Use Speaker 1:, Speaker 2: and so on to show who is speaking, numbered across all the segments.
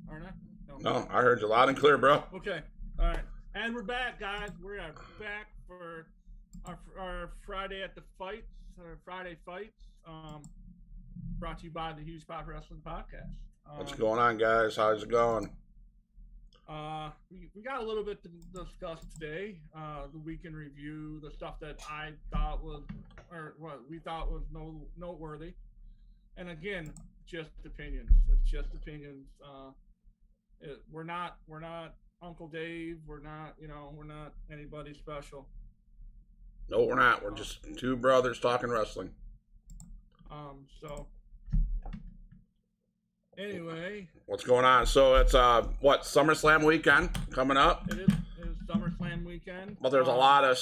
Speaker 1: Aren't I?
Speaker 2: No, I heard you loud and clear, bro.
Speaker 1: Okay. All right. And we're back, guys. We are back for our Friday at the fights, our Friday fights. Brought to you by the Huge Pop Wrestling Podcast.
Speaker 2: What's going on, guys? How's it going?
Speaker 1: We got a little bit to discuss today. The weekend review, the stuff that I thought was, or what we thought was noteworthy. And again, just opinions. It's just opinions. We're not Uncle Dave. We're not anybody special.
Speaker 2: No, we're not. We're just two brothers talking wrestling.
Speaker 1: So anyway,
Speaker 2: what's going on? So it's SummerSlam weekend coming up.
Speaker 1: It is SummerSlam weekend.
Speaker 2: But there's a lot of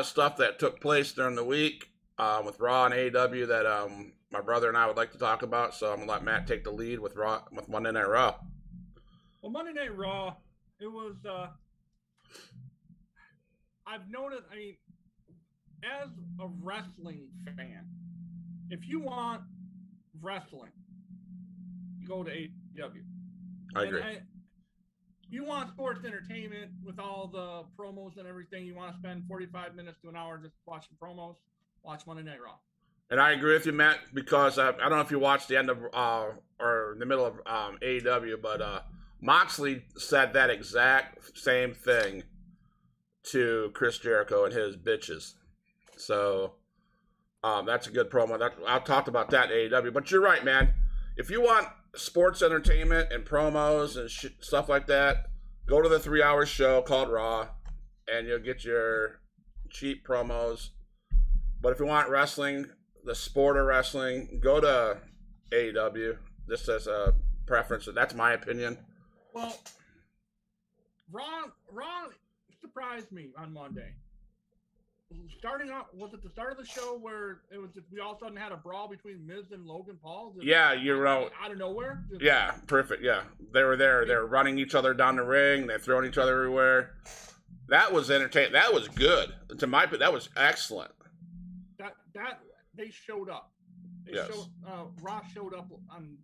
Speaker 2: stuff that took place during the week with Raw and AEW that my brother and I would like to talk about. So I'm gonna let Matt take the lead with Monday Night Raw.
Speaker 1: Well, Monday Night Raw, it was. I've noticed. I mean, as a wrestling fan, if you want wrestling, go to AEW.
Speaker 2: I agree.
Speaker 1: You want sports entertainment with all the promos and everything. You want to spend 45 minutes to an hour just watching promos. Watch Monday Night Raw.
Speaker 2: And I agree with you, Matt, because I don't know if you watched the end of or the middle of AEW, but Moxley said that exact same thing to Chris Jericho and his bitches. So that's a good promo. I talked about that in AEW. But you're right, man. If you want sports entertainment and promos and stuff like that, go to the 3-hour show called Raw, and you'll get your cheap promos. But if you want wrestling, the sport of wrestling, go to AEW. This is a preference. That's my opinion.
Speaker 1: Well, Raw surprised me on Monday. Starting out, was it the start of the show where it was just, we all of a sudden had a brawl between Miz and Logan Paul?
Speaker 2: Yeah, you're right.
Speaker 1: Out of nowhere?
Speaker 2: Yeah, perfect. Yeah, they were there. They were running each other down the ring. They're throwing each other everywhere. That was entertaining. That was good. To my opinion, that was excellent.
Speaker 1: That they showed up. Raw showed up on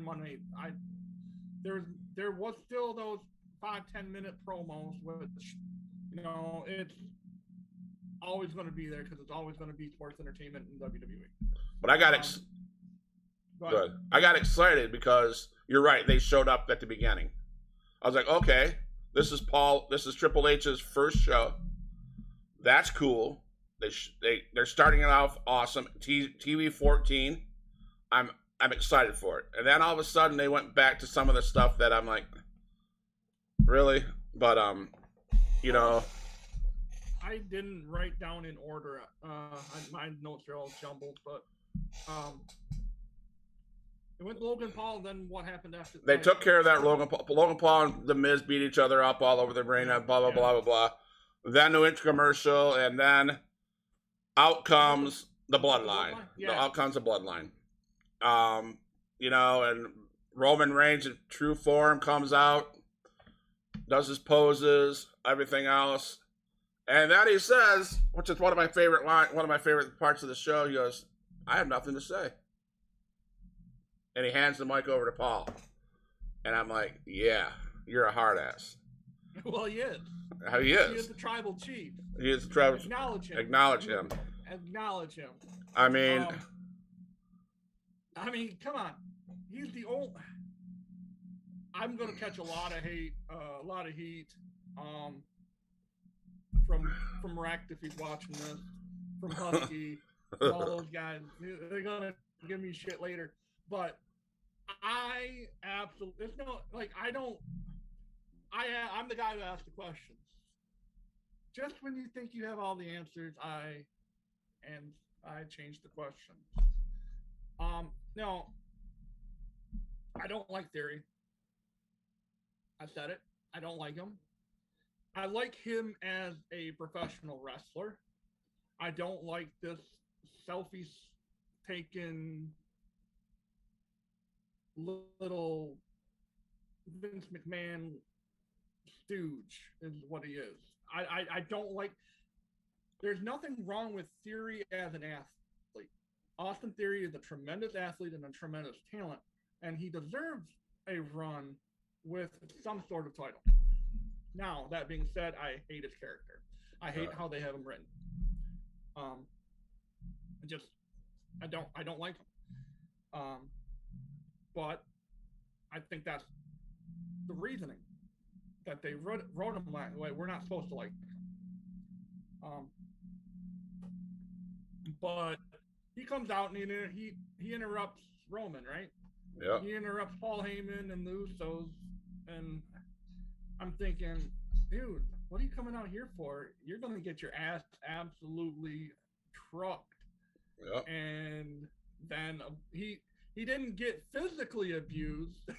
Speaker 1: Monday. There was still those 5-10 minute promos, which it's always going to be there because it's always going to be sports entertainment in WWE.
Speaker 2: But I got good. I got excited because you're right. They showed up at the beginning. I was like, okay, this is Triple H's first show. That's cool. They're starting it off awesome. TV 14. I'm excited for it. And then all of a sudden they went back to some of the stuff that I'm like, really? But
Speaker 1: I didn't write down in order. My notes are all jumbled, but it went Logan Paul. Then what happened after?
Speaker 2: They took care of that. Logan Paul and the Miz beat each other up all over the ring. Blah blah blah blah blah. Then the commercial, and then out comes the Bloodline. Out comes the Bloodline. And Roman Reigns in true form comes out, does his poses, everything else. And then he says, which is one of my favorite parts of the show, he goes, I have nothing to say. And he hands the mic over to Paul. And I'm like, yeah, you're a hard ass.
Speaker 1: Well, he is.
Speaker 2: He is.
Speaker 1: He is the tribal chief.
Speaker 2: He is the tribal chief.
Speaker 1: Acknowledge him.
Speaker 2: Acknowledge him. I mean,
Speaker 1: come on. He's the old. I'm gonna catch a lot of heat from Rect if he's watching this, from Husky, from all those guys. They're gonna give me shit later, but I absolutely. It's no like I don't. I'm the guy who asks the questions. Just when you think you have all the answers, I change the questions. No, I don't like Theory. I said it. I don't like him. I like him as a professional wrestler. I don't like this selfie taken little Vince McMahon stooge is what he is. I don't like. There's nothing wrong with Theory as an athlete. Austin Theory is a tremendous athlete and a tremendous talent, and he deserves a run with some sort of title. Now, that being said, I hate his character. I hate how they have him written. I don't like him. But I think that's the reasoning that they wrote him that way. We're not supposed to like him. But he comes out and he interrupts Roman, right?
Speaker 2: Yeah.
Speaker 1: He interrupts Paul Heyman and the Usos, and I'm thinking, dude, what are you coming out here for? You're gonna get your ass absolutely trucked.
Speaker 2: Yeah.
Speaker 1: And then he didn't get physically abused.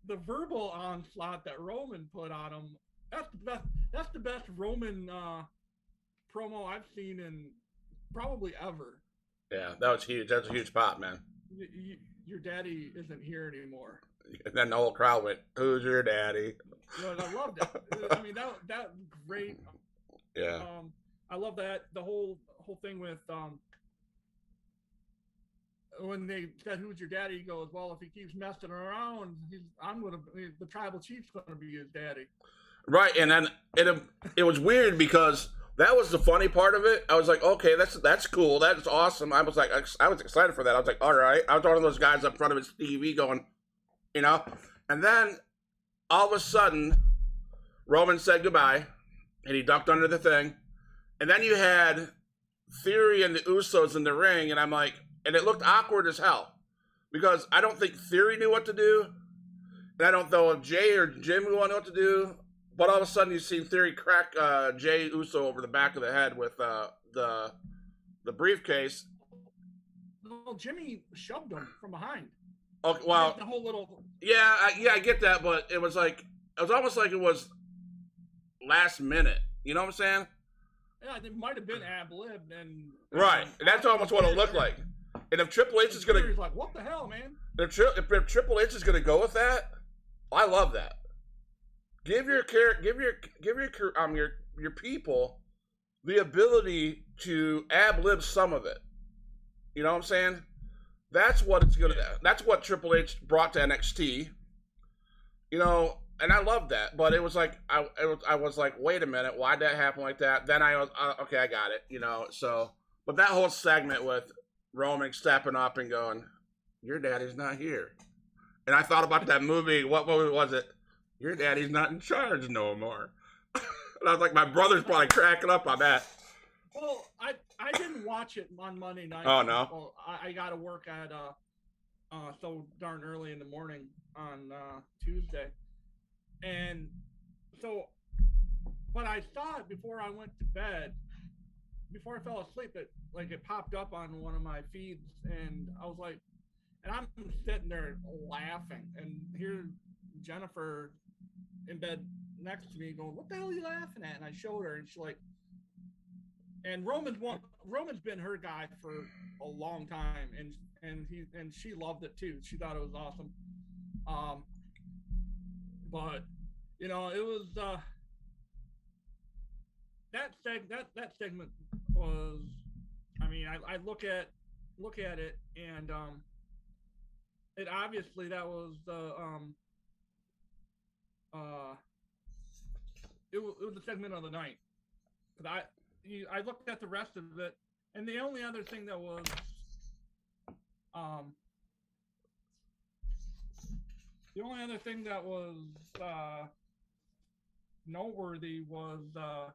Speaker 1: The verbal onslaught that Roman put on him, that's the best Roman promo I've seen in probably ever.
Speaker 2: Yeah, that was huge. That's a huge pop, man.
Speaker 1: Your daddy isn't here anymore.
Speaker 2: And then the whole crowd went, "Who's your daddy?"
Speaker 1: But I loved that. I mean, that great.
Speaker 2: Yeah.
Speaker 1: I love that the whole thing with when they said, "Who's your daddy?" He goes, "Well, if he keeps messing around, the tribal chief's gonna be his daddy."
Speaker 2: Right, and then it was weird because that was the funny part of it. I was like, okay, that's cool, that's awesome. I was excited for that. I was like, all right. I was one of those guys up front of his TV going, you know. And then all of a sudden, Roman said goodbye, and he ducked under the thing, and then you had Theory and the Usos in the ring, and I'm like, and it looked awkward as hell because I don't think Theory knew what to do, and I don't know if Jay or Jim knew what to do. But all of a sudden, you see Theory crack Jay Uso over the back of the head with the briefcase.
Speaker 1: Well, Jimmy shoved him from behind.
Speaker 2: Okay, well,
Speaker 1: the whole little.
Speaker 2: Yeah, I get that, but it was almost like it was last minute. You know what I'm saying?
Speaker 1: Yeah, it might have been ab lib and.
Speaker 2: Right, and that's almost what it looked like. And if Triple H is gonna,
Speaker 1: he's like, what the hell, man?
Speaker 2: If Triple H is gonna go with that, I love that. Give your people the ability to ad lib some of it. You know what I'm saying? That's what That's what Triple H brought to NXT. You know, and I love that. But it was like I was like, wait a minute, why'd that happen like that? Then I was okay, I got it. You know, so but that whole segment with Roman stepping up and going, "Your daddy's not here," and I thought about that movie. What movie was it? Your daddy's not in charge no more. And I was like, my brother's probably cracking up on that.
Speaker 1: Well, I didn't watch it on Monday night.
Speaker 2: Oh, no?
Speaker 1: Well, I got to work at so darn early in the morning on Tuesday. And so, but I saw it before I went to bed. Before I fell asleep, it popped up on one of my feeds. And I was like, and I'm sitting there laughing. And here Jennifer in bed next to me going, "What the hell are you laughing at?" And I showed her, and she's like, and Roman's been her guy for a long time, and she loved it too. She thought it was awesome. But you know, it was that segment was, I mean, I look at it, and it obviously that was it was the segment of the night. But I looked at the rest of it, and the only other thing that was noteworthy was the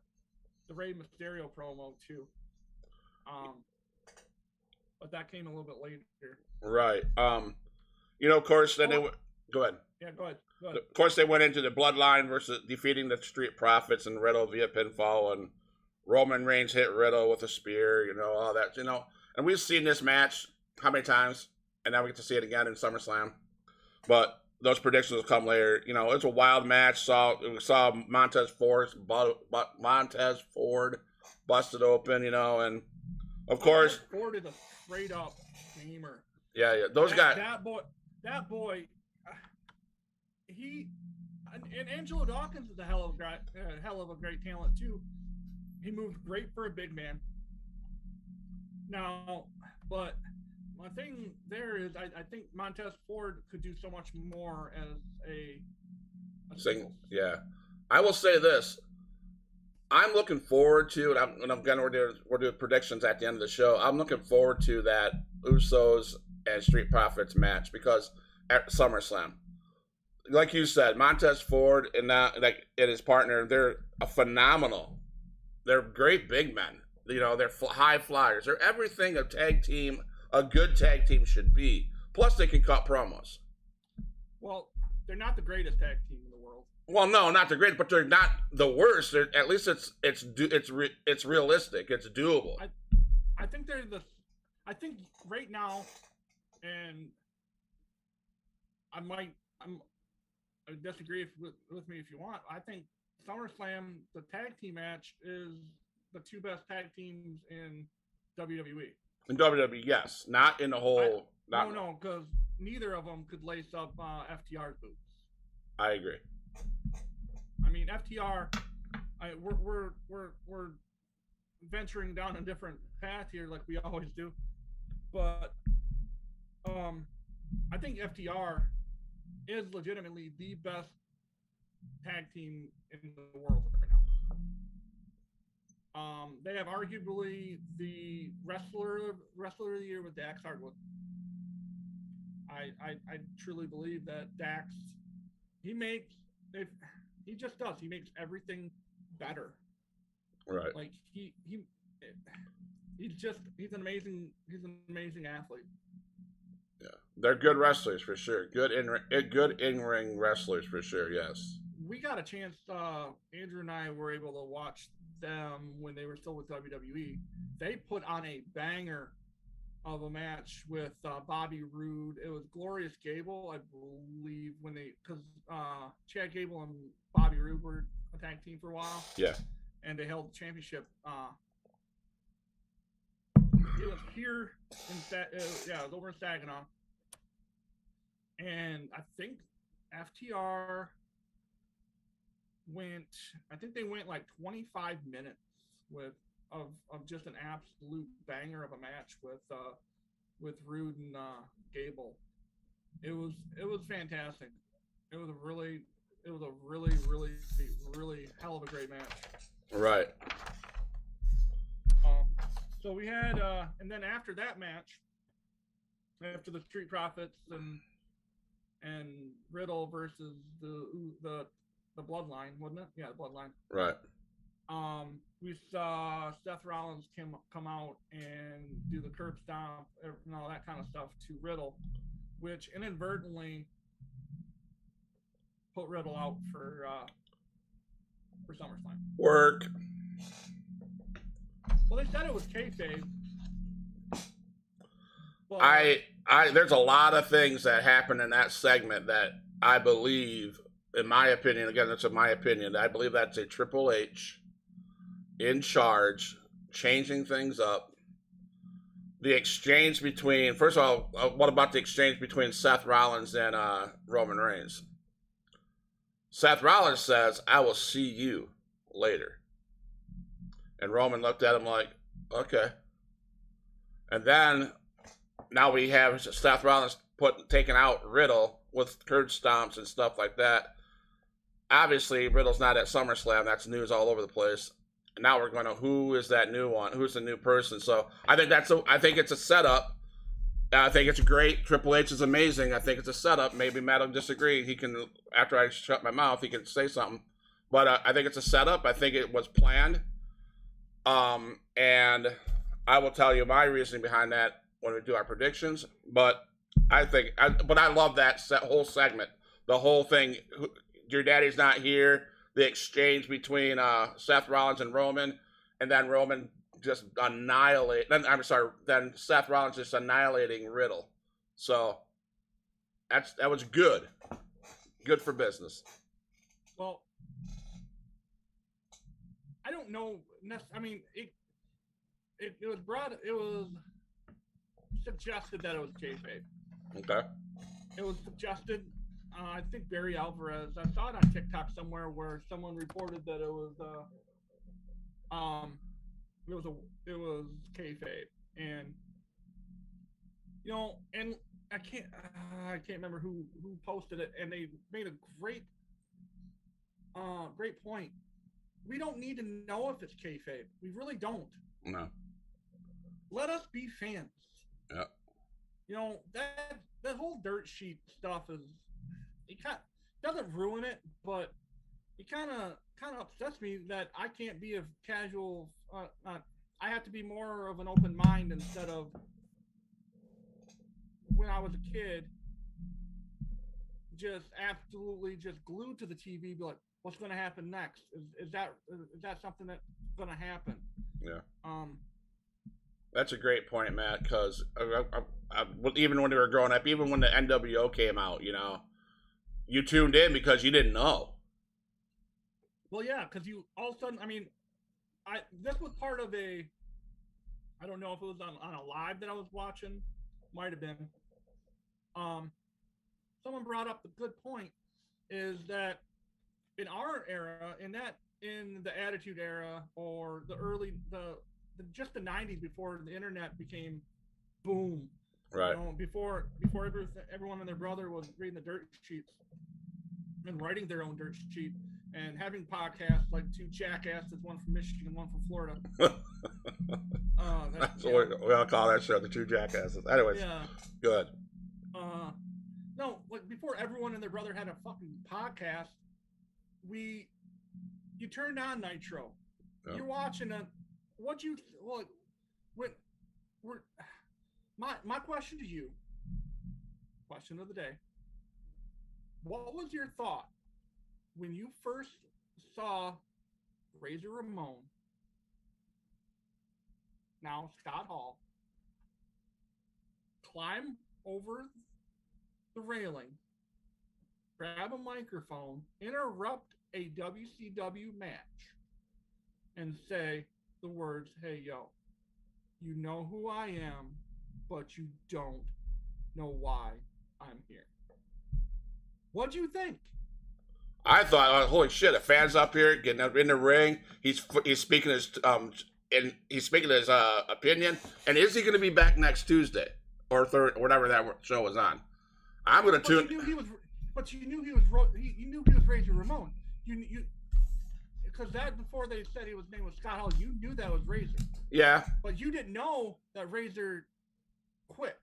Speaker 1: Rey Mysterio promo too. But that came a little bit later.
Speaker 2: Right. You know, of course, then go ahead.
Speaker 1: Yeah, go ahead.
Speaker 2: Of course, they went into the Bloodline versus defeating the Street Profits and Riddle via pinfall, and Roman Reigns hit Riddle with a spear, you know, all that, you know. And we've seen this match how many times, and now we get to see it again in SummerSlam. But those predictions will come later. You know, it's a wild match. We saw Montez Ford busted open, you know, and of course
Speaker 1: Ford is a straight up gamer.
Speaker 2: Yeah, those guys.
Speaker 1: That boy. And Angelo Dawkins is a hell of a great talent too. He moved great for a big man. Now, but my thing there is I think Montez Ford could do so much more as a singles.
Speaker 2: Yeah. I will say this. I'm looking forward to, and I'm gonna we're doing predictions at the end of the show. I'm looking forward to that Usos and Street Profits match because at SummerSlam, like you said, Montez Ford and his partner, they're a phenomenal. They're great big men. You know, they're high flyers. They're everything a good tag team should be. Plus, they can cut promos.
Speaker 1: Well, they're not the greatest tag team in the world.
Speaker 2: Well, no, not the greatest, but they're not the worst. At least it's realistic. It's doable.
Speaker 1: I think they're I think right now, and I disagree with me if you want. I think SummerSlam, the tag team match, is the two best tag teams in WWE.
Speaker 2: In WWE, yes, not in the whole.
Speaker 1: No, because neither of them could lace up FTR's boots.
Speaker 2: I agree.
Speaker 1: I mean, FTR, we're venturing down a different path here, like we always do. But I think FTR is legitimately the best tag team in the world right now. They have arguably the wrestler of the year with Dax Hardwood. I truly believe that Dax, he just does. He makes everything better.
Speaker 2: Right.
Speaker 1: Like he's an amazing athlete.
Speaker 2: Yeah, they're good wrestlers for sure. Good in-ring wrestlers for sure. Yes.
Speaker 1: We got a chance. Andrew and I were able to watch them when they were still with WWE. They put on a banger of a match with Bobby Roode. It was Glorious Gable, I believe, because Chad Gable and Bobby Roode were a tag team for a while.
Speaker 2: Yeah.
Speaker 1: And they held the championship. It was here it was over in Saginaw. And I think FTR they went like 25 minutes of just an absolute banger of a match with Roode and Gable. It was fantastic. It was a really, really hell of a great match.
Speaker 2: Right.
Speaker 1: So we had, and then after that match, after the Street Profits and Riddle versus the Bloodline, wasn't it? Yeah, the Bloodline.
Speaker 2: Right.
Speaker 1: We saw Seth Rollins come out and do the curb stomp and all that kind of stuff to Riddle, which inadvertently put Riddle out for SummerSlam.
Speaker 2: Work.
Speaker 1: Well, they said it was kayfabe.
Speaker 2: But there's a lot of things that happened in that segment that I believe, in my opinion, again, that's in my opinion, I believe that's a Triple H in charge, changing things up. The exchange between, first of all, what about the exchange between Seth Rollins and Roman Reigns? Seth Rollins says, "I will see you later." And Roman looked at him like, okay. And then now we have Seth Rollins taking out Riddle with curb stomps and stuff like that. Obviously, Riddle's not at SummerSlam. That's news all over the place. And now we're going to, who is that new one? Who's the new person? So I think it's a setup. I think it's great. Triple H is amazing. I think it's a setup. Maybe Matt will disagree. He can, after I shut my mouth, he can say something. But I think it's a setup. I think it was planned. And I will tell you my reasoning behind that when we do our predictions. But I love that whole segment. The whole thing, your daddy's not here. The exchange between Seth Rollins and Roman. And then Roman just then Seth Rollins just annihilating Riddle. So that was good. Good for business.
Speaker 1: Well, I don't know. I mean, it was suggested that it was kayfabe.
Speaker 2: Okay. It
Speaker 1: was suggested. I think Barry Alvarez. I saw it on TikTok somewhere where someone reported that it was kayfabe, and You know, and I can't remember who posted it, and they made a great point. We don't need to know if it's kayfabe. We really don't.
Speaker 2: No.
Speaker 1: Let us be fans.
Speaker 2: Yeah.
Speaker 1: You know, that whole dirt sheet stuff doesn't ruin it, but it kind of upsets me that I can't be a casual. I have to be more of an open mind instead of when I was a kid, just absolutely just glued to the TV, be like, what's going to happen next? Is that something that's going to happen?
Speaker 2: Yeah. That's a great point, Matt, because even when we were growing up, even when the NWO came out, you know, you tuned in because you didn't know.
Speaker 1: Well, yeah, because you all of a sudden, I mean, this was part of I don't know if it was on a live that I was watching, might have been. Someone brought up the good point is that in our era, in the Attitude Era or just the 90s before the internet became boom.
Speaker 2: Right.
Speaker 1: You know, before everyone and their brother was reading the dirt sheets and writing their own dirt sheet and having podcasts like two jackasses, one from Michigan, one from Florida.
Speaker 2: That's what we all call that show, the two jackasses. Anyways,
Speaker 1: yeah.
Speaker 2: Good.
Speaker 1: No, like before everyone and their brother had a fucking podcast, you turned on Nitro. Yeah. You're watching my question to you, question of the day. What was your thought when you first saw Razor Ramon, now Scott Hall, climb over the railing, grab a microphone, interrupt a WCW match, and say the words, "Hey, yo, you know who I am, but you don't know why I'm here." What'd you think?
Speaker 2: I thought, holy shit, a fan's up here getting up in the ring. He's speaking his opinion. And is he going to be back next Tuesday or whatever that show was on? I'm going to tune.
Speaker 1: You knew he was Razor Ramon. You because that before they said his name was Scott Hall, you knew that was Razor.
Speaker 2: Yeah.
Speaker 1: But you didn't know that Razor quit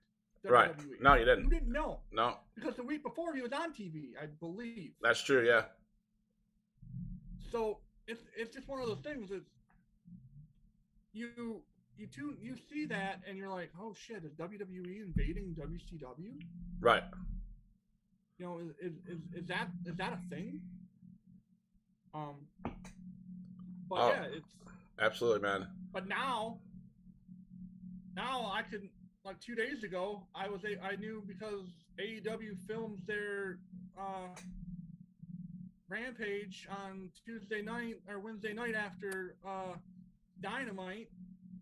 Speaker 1: WWE.
Speaker 2: Right. No, you didn't.
Speaker 1: You didn't know.
Speaker 2: No.
Speaker 1: Because the week before he was on TV, I believe.
Speaker 2: That's true, yeah.
Speaker 1: So it's just one of those things that you see that and you're like, oh shit, is WWE invading WCW?
Speaker 2: Right.
Speaker 1: You know, is that a thing? But yeah, it's
Speaker 2: absolutely, man.
Speaker 1: But now I could, like 2 days ago, I knew because AEW films their Rampage on Tuesday night or Wednesday night after Dynamite.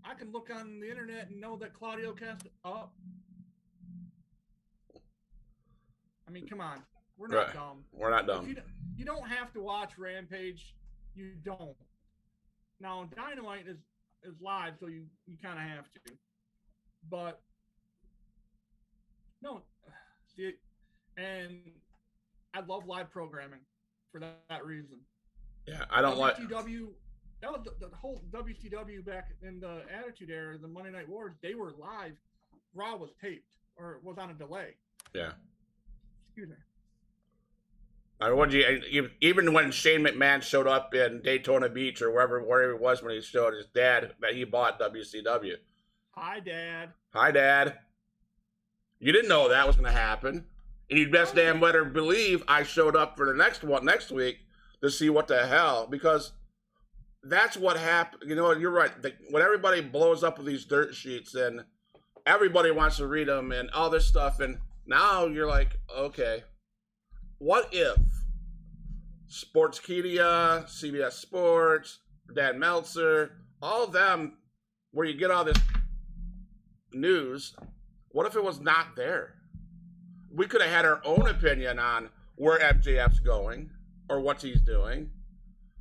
Speaker 1: I can look on the internet and know that Claudio cast up. I mean, come on, we're not dumb.
Speaker 2: We're not dumb.
Speaker 1: You don't have to watch Rampage. You don't. Now Dynamite is live, so you kind of have to. But no, see, and I love live programming for that reason.
Speaker 2: Yeah, I don't like
Speaker 1: WCW. That was the whole WCW back in the Attitude Era, the Monday Night Wars. They were live. Raw was taped or was on a delay.
Speaker 2: Yeah.
Speaker 1: Excuse me.
Speaker 2: I mean, even when Shane McMahon showed up in Daytona Beach or wherever it was when he showed his dad that he bought WCW.
Speaker 1: Hi, Dad.
Speaker 2: Hi, Dad. You didn't know that was going to happen. And you'd best damn better believe I showed up for the next week to see what the hell, because that's what happened. You know, you're right. When everybody blows up with these dirt sheets and everybody wants to read them and all this stuff, and now you're like, okay, what if Sportskeeda, CBS Sports, Dan Meltzer, all of them, where you get all this news, what if it was not there? We could have had our own opinion on where MJF's going or what he's doing.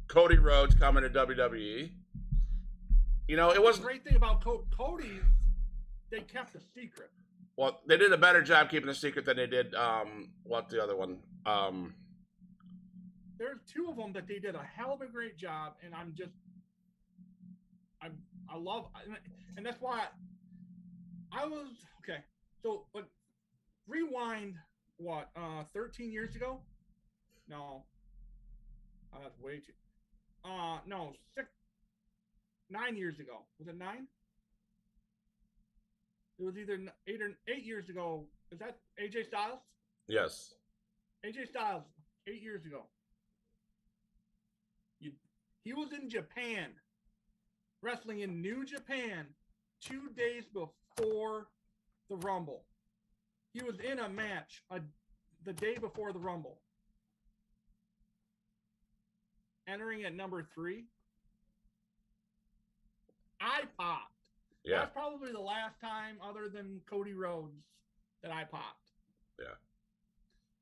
Speaker 2: Cody Rhodes coming to WWE. You know, it was
Speaker 1: the great thing about Cody. They kept a secret.
Speaker 2: Well, they did a better job keeping a secret than they did. What the other one?
Speaker 1: There's two of them that they did a hell of a great job, and I love, and that's why I was okay. So, but rewind, what, 13 years ago? No, that's way too. No, 9 years ago. Was it 9? It was either 8 years ago. Is that AJ Styles?
Speaker 2: Yes.
Speaker 1: AJ Styles, 8 years ago. He was in Japan, wrestling in New Japan 2 days before the Rumble. He was in a match the day before the Rumble, entering at number 3. I popped.
Speaker 2: Yeah.
Speaker 1: That's probably the last time, other than Cody Rhodes, that I popped.
Speaker 2: Yeah.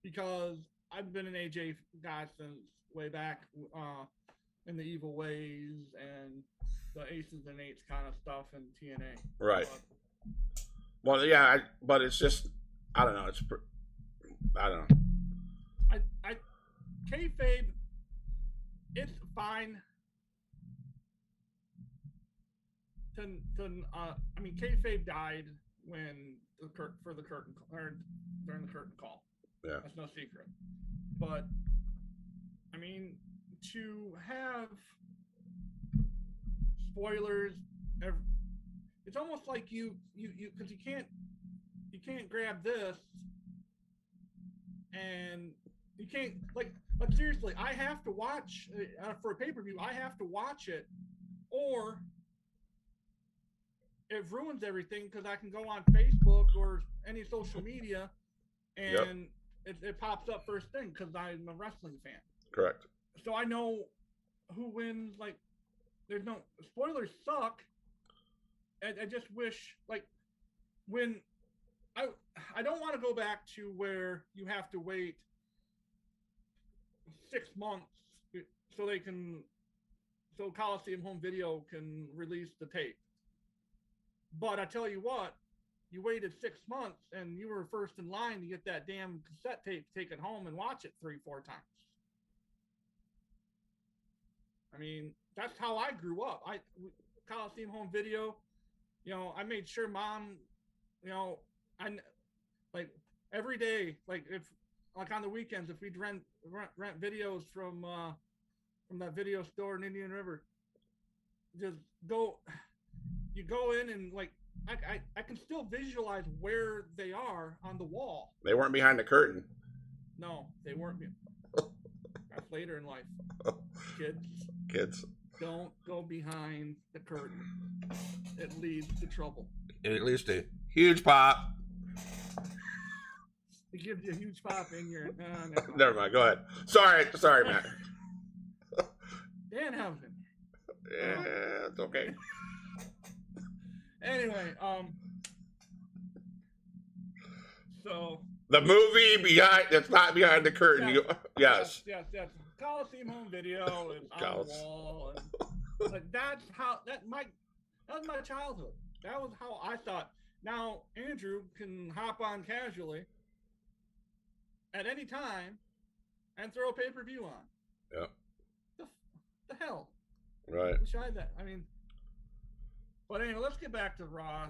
Speaker 1: Because I've been an AJ guy since way back in the Evil Ways and the Aces and Eights kind of stuff in TNA.
Speaker 2: Right. Well, yeah, but it's just, I don't know. I don't know.
Speaker 1: I kayfabe, it's fine. I mean, kayfabe died when during the curtain call.
Speaker 2: Yeah.
Speaker 1: That's no secret. But I mean, to have spoilers, it's almost like you because you can't grab this and you can't like seriously. I have to watch for a pay-per-view. I have to watch it, or it ruins everything because I can go on Facebook or any social media and it pops up first thing because I'm a wrestling fan.
Speaker 2: Correct.
Speaker 1: So I know who wins. Like, there's no spoilers suck. I just wish, like, when I don't want to go back to where you have to wait 6 months so Coliseum Home Video can release the tape. But I tell you what, you waited 6 months and you were first in line to get that damn cassette tape, take it home and watch it 3-4 times. I mean, that's how I grew up. Coliseum Home Video, I made sure Mom, I like every day, like if like on the weekends, if we'd rent videos from that video store in Indian River, just you go in and like I can still visualize where they are on the wall.
Speaker 2: They weren't behind the curtain.
Speaker 1: No, they weren't. That's later in life. Kids. Don't go behind the curtain. It leads to trouble.
Speaker 2: At least a huge pop.
Speaker 1: It gives you a huge pop in your.
Speaker 2: Never mind. Go ahead. Sorry, Matt.
Speaker 1: Danhausen.
Speaker 2: Yeah, it's okay.
Speaker 1: Anyway, so
Speaker 2: the movie that's not behind the curtain. Yes.
Speaker 1: Coliseum Home Video is on the wall, and like that was my childhood. That was how I thought. Now Andrew can hop on casually at any time and throw a pay-per-view on.
Speaker 2: Yeah.
Speaker 1: The hell.
Speaker 2: Right.
Speaker 1: Wish I had that. I mean. But anyway, let's get back to Raw.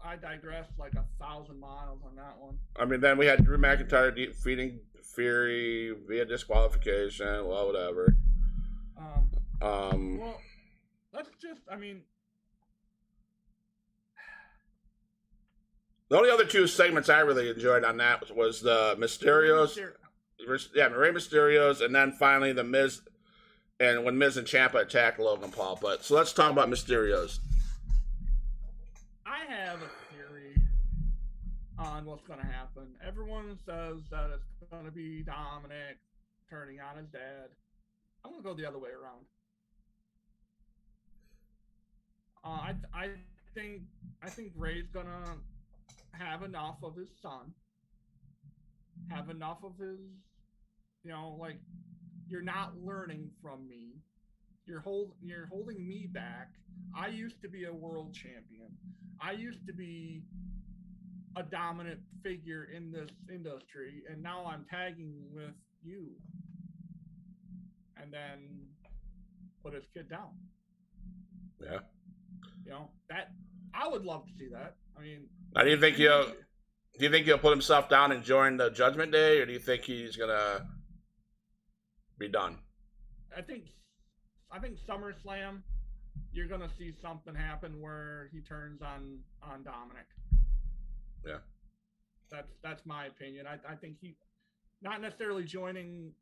Speaker 1: I digressed like 1,000 miles on that one.
Speaker 2: I mean, then we had Drew McIntyre defeating Fury via disqualification. Well, whatever.
Speaker 1: Well, let's just. I mean,
Speaker 2: the only other two segments I really enjoyed on that was the Mysterios. Yeah, Rey Mysterios, and then finally the Miz, and when Miz and Ciampa attacked Logan Paul. But so let's talk about Mysterios.
Speaker 1: I have a theory on what's going to happen. Everyone says that it's going to be Dominic turning on his dad. I'm going to go the other way around. I think Ray's going to have enough of his son. Have enough of his, like, you're not learning from me. You're holding me back. I used to be a world champion. I used to be a dominant figure in this industry, and now I'm tagging with you, and then put his kid down.
Speaker 2: Yeah.
Speaker 1: You know, that I would love to see that. I mean,
Speaker 2: now, do you think he'll put himself down and join the Judgment Day, or do you think he's gonna be done?
Speaker 1: I think SummerSlam, you're gonna see something happen where he turns on Dominic.
Speaker 2: Yeah.
Speaker 1: That's my opinion. I think he, not necessarily joining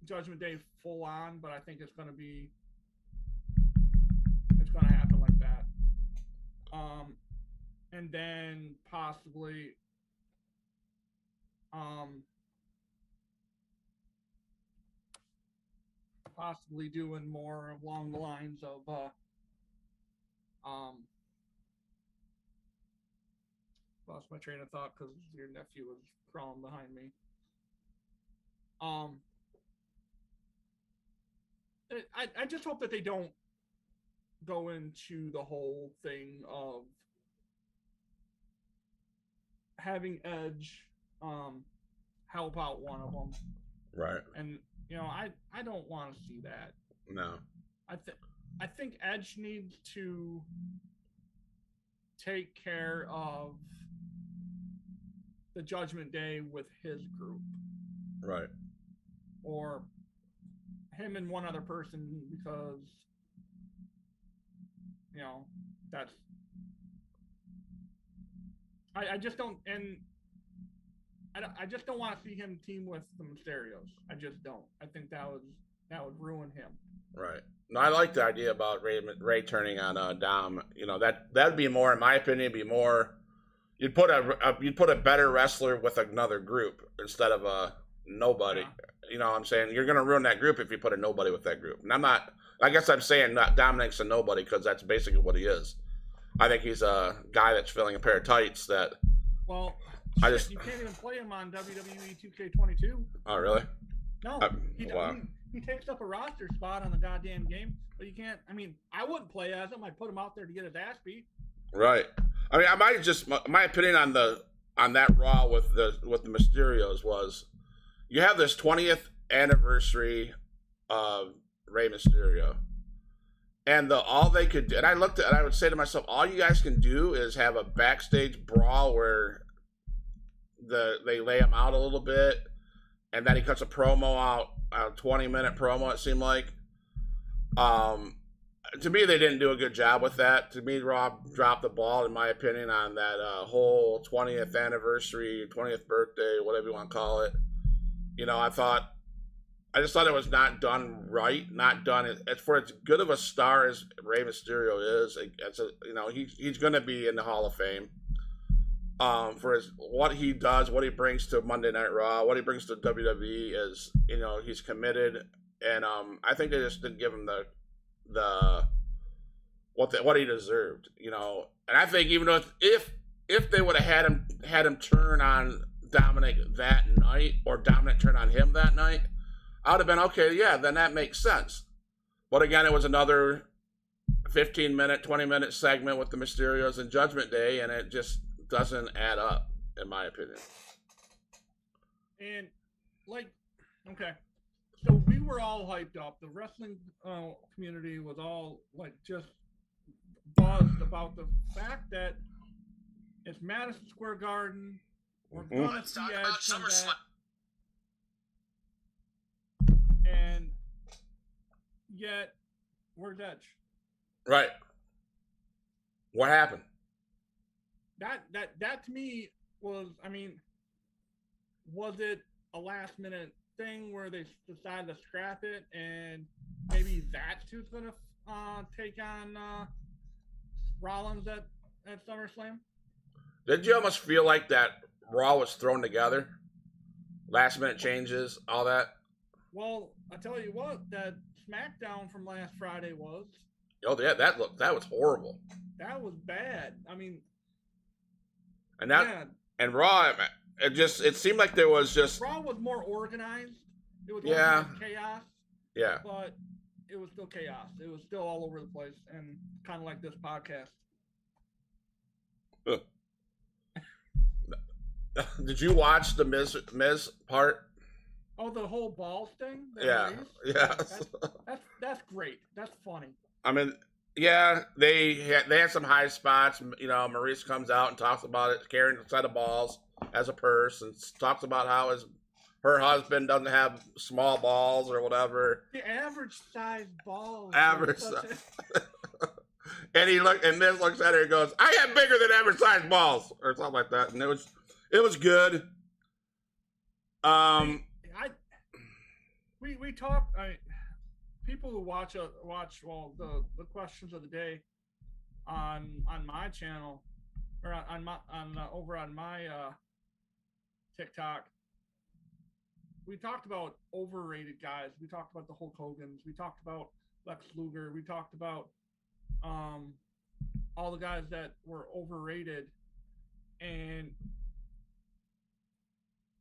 Speaker 1: Judgment Day full on, but I think it's gonna happen like that. And then possibly doing more along the lines of lost my train of thought because your nephew was crawling behind me. I just hope that they don't go into the whole thing of having Edge help out one of them.
Speaker 2: Right.
Speaker 1: And I don't want to see that.
Speaker 2: No.
Speaker 1: I think Edge needs to take care of the Judgment Day with his group.
Speaker 2: Right.
Speaker 1: Or him and one other person, because that's I just don't, and I just don't want to see him team with the Mysterios. I just don't. I think that would ruin him.
Speaker 2: Right. No, I like the idea about Ray turning on Dom. That'd be more, in my opinion, you'd put a better wrestler with another group instead of a nobody. Yeah. You know what I'm saying? You're gonna ruin that group if you put a nobody with that group. And I guess I'm saying not Dominic's a nobody because that's basically what he is. I think he's a guy that's filling a pair of tights that.
Speaker 1: Well, you can't even play him on WWE 2K22.
Speaker 2: Oh, really?
Speaker 1: No, he takes up a roster spot on the goddamn game, but you can't. I mean, I wouldn't play as him. I'd put him out there to get his ass beat.
Speaker 2: Right. I mean, I might just my opinion on that Raw with the Mysterios was, you have this 20th anniversary of Rey Mysterio, and all they could do, and I would say to myself, all you guys can do is have a backstage brawl where they lay him out a little bit, and then he cuts a promo out, a 20-minute promo, it seemed like. To me, they didn't do a good job with that. To me, Rob dropped the ball, in my opinion, on that whole 20th anniversary, 20th birthday, whatever you want to call it. I just thought it was not done right, not done. As for as good of a star as Rey Mysterio is, he's going to be in the Hall of Fame. For what he does, what he brings to Monday Night Raw, what he brings to WWE is, he's committed, and I think they just didn't give him what he deserved, And I think even though if they would have had him turn on Dominic that night, or Dominic turn on him that night, I would have been okay. Yeah, then that makes sense. But again, it was another 15-minute, 20-minute segment with the Mysterios and Judgment Day, and it just doesn't add up, in my opinion.
Speaker 1: And okay, so we were all hyped up. The wrestling community was all just buzzed about the fact that it's Madison Square Garden. We're gonna see Edge come back. And yet, where's Edge?
Speaker 2: Right. What happened?
Speaker 1: That to me was, was it a last minute thing where they decided to scrap it, and maybe that's who's gonna take on Rollins at SummerSlam?
Speaker 2: Did you almost feel like that Raw was thrown together? Last minute changes, all that?
Speaker 1: Well, I tell you what, that SmackDown from last Friday was.
Speaker 2: Oh yeah, that was horrible.
Speaker 1: That was bad.
Speaker 2: And Raw, it seemed like there was just
Speaker 1: Raw was more organized. It was more chaos.
Speaker 2: Yeah.
Speaker 1: But it was still chaos. It was still all over the place, and kind of like this podcast.
Speaker 2: Did you watch the Miz part?
Speaker 1: Oh, the whole balls thing.
Speaker 2: Yeah, yes.
Speaker 1: That's great. That's funny.
Speaker 2: I mean, yeah, they had some high spots. You know, Maurice comes out and talks about it, carrying a set of balls as a purse, and talks about how her husband doesn't have small balls or whatever.
Speaker 1: The average size balls.
Speaker 2: Average size. And Miz looks at her and goes, "I have bigger than average size balls," or something like that. And it was good.
Speaker 1: We talk. People who watch the questions of the day on my channel or over on my TikTok. We talked about overrated guys. We talked about the Hulk Hogan's. We talked about Lex Luger. We talked about all the guys that were overrated, and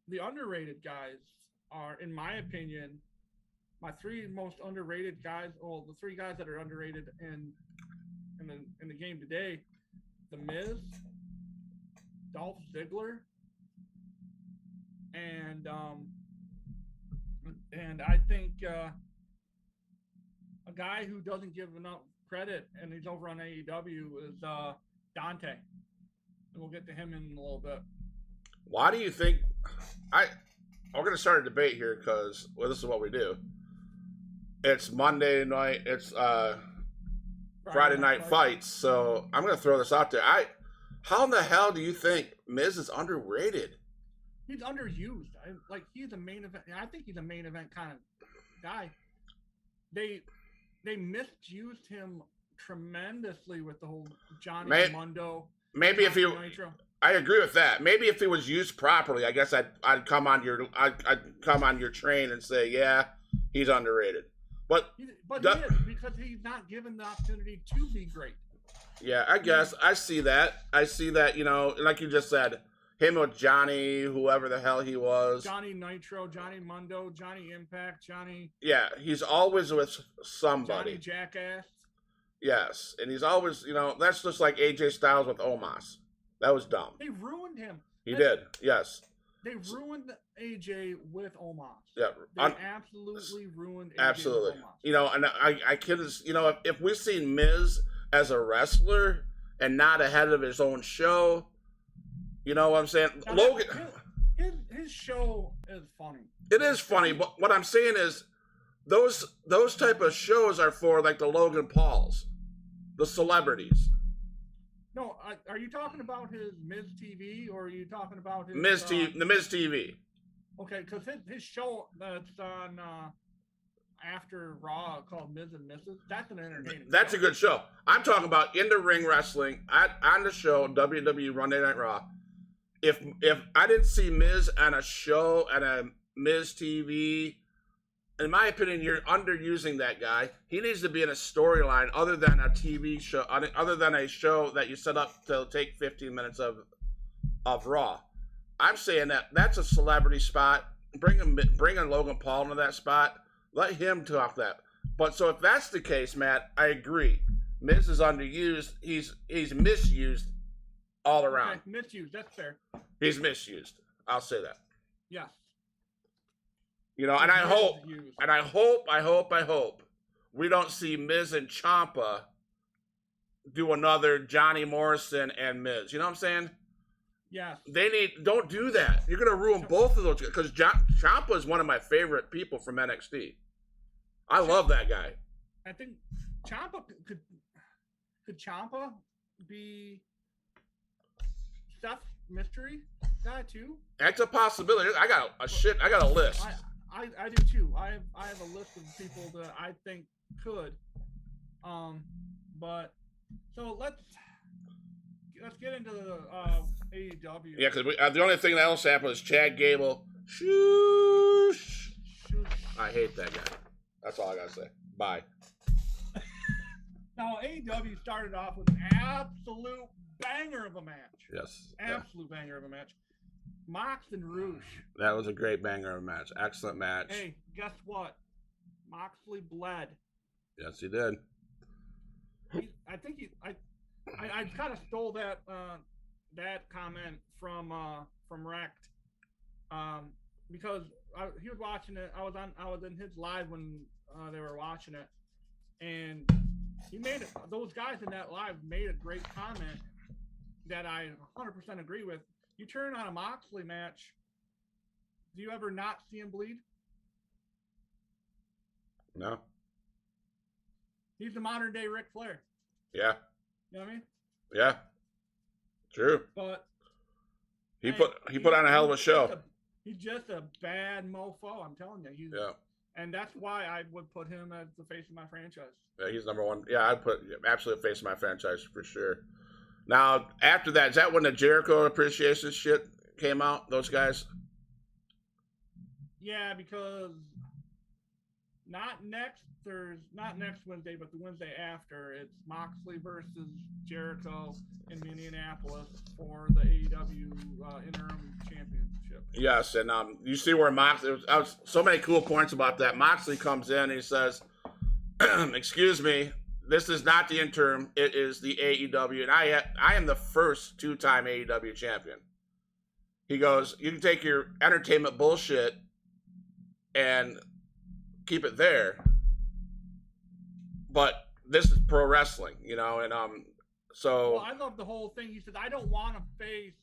Speaker 1: the underrated guys are, in my opinion, my three most underrated guys. Well, the three guys that are underrated in the game today: The Miz, Dolph Ziggler, and I think a guy who doesn't give enough credit, and he's over on AEW, is Dante. And we'll get to him in a little bit.
Speaker 2: Why do you think we're going to start a debate here because this is what we do. It's Monday night. It's Friday night fights. So I'm going to throw this out there. How in the hell do you think Miz is underrated?
Speaker 1: He's underused. He's a main event. I think he's a main event kind of guy. They misused him tremendously with the whole Johnny Mundo.
Speaker 2: Maybe if you, I agree with that. Maybe if it was used properly, I guess I'd come on your train and say, yeah, he's underrated. But
Speaker 1: he is, because he's not given the opportunity to be great.
Speaker 2: Yeah, I guess I see that. You know, like you just said, him with Johnny, whoever the hell he was.
Speaker 1: Johnny Nitro, Johnny Mundo, Johnny Impact, Johnny.
Speaker 2: Yeah, he's always with somebody.
Speaker 1: Johnny Jackass.
Speaker 2: Yes, and he's always, you know, that's just like AJ Styles with Omos. That was dumb.
Speaker 1: They ruined him.
Speaker 2: He did, yes.
Speaker 1: They ruined AJ with Omos.
Speaker 2: Yeah,
Speaker 1: they absolutely ruined AJ
Speaker 2: absolutely.
Speaker 1: with Omos.
Speaker 2: You know, and I could, you know, if we've seen Miz as a wrestler and not ahead of his own show, you know what I'm saying?
Speaker 1: Now,
Speaker 2: Logan,
Speaker 1: his show is funny.
Speaker 2: It is funny, but what I'm saying is, those type of shows are for like the Logan Pauls, the celebrities.
Speaker 1: No, are you talking about his Miz TV or are you talking about his
Speaker 2: the Miz TV?
Speaker 1: Okay, because his show that's on after Raw called Miz and Mrs. That's an entertaining.
Speaker 2: That's a good show. I'm talking about in the ring wrestling on the show WWE Monday Night Raw. If I didn't see Miz on a show at a Miz TV, in my opinion, you're underusing that guy. He needs to be in a storyline other than a TV show, other than a show that you set up to take 15 minutes of Raw. I'm saying that's a celebrity spot. Bring in Logan Paul into that spot. Let him talk that. But so if that's the case, Matt, I agree. Miz is underused. He's misused all around.
Speaker 1: Okay, misused. That's fair.
Speaker 2: He's misused. I'll say that.
Speaker 1: Yes.
Speaker 2: You know, and I hope we don't see Miz and Ciampa do another Johnny Morrison and Miz. You know what I'm saying?
Speaker 1: Yes.
Speaker 2: Don't do that. You're going to ruin both of those, because Ciampa is one of my favorite people from NXT. I love that guy.
Speaker 1: I think Ciampa could Ciampa be Seth's mystery guy too?
Speaker 2: That's a possibility. I got a list.
Speaker 1: I do too. I have a list of people that I think could. But so let's get into the AEW.
Speaker 2: Yeah, because the only thing that else happened is Chad Gable. Shoosh. I hate that guy. That's all I gotta say. Bye.
Speaker 1: Now AEW started off with an absolute banger of a match.
Speaker 2: Yes.
Speaker 1: Absolute banger of a match. Mox and Roosh.
Speaker 2: That was a great banger of a match. Excellent match.
Speaker 1: Hey, guess what? Moxley bled.
Speaker 2: Yes, he did.
Speaker 1: I kind of stole that comment from from Wrecked, because he was watching it. I was in his live when they were watching it, and he made it. Those guys in that live made a great comment that I 100% agree with. You turn on a Moxley match, do you ever not see him bleed?
Speaker 2: No.
Speaker 1: He's the modern day Ric Flair.
Speaker 2: Yeah.
Speaker 1: You know what I mean?
Speaker 2: Yeah. True.
Speaker 1: But
Speaker 2: he put on a hell of a show.
Speaker 1: He's just a bad mofo. I'm telling you.
Speaker 2: Yeah.
Speaker 1: And that's why I would put him as the face of my franchise.
Speaker 2: Yeah, he's number one. Yeah, I'd put absolute face of my franchise for sure. Now, after that, is that when the Jericho appreciation shit came out? Those guys?
Speaker 1: Yeah, because not next Wednesday, but the Wednesday after, it's Moxley versus Jericho in Minneapolis for the AEW interim championship.
Speaker 2: Yes, and you see where Moxley, so many cool points about that. Moxley comes in and he says, excuse me, this is not the interim, it is the AEW, and I am the first two-time AEW champion. He goes, you can take your entertainment bullshit and keep it there, but this is pro wrestling, and so.
Speaker 1: Well, I love the whole thing. He said, I don't want to face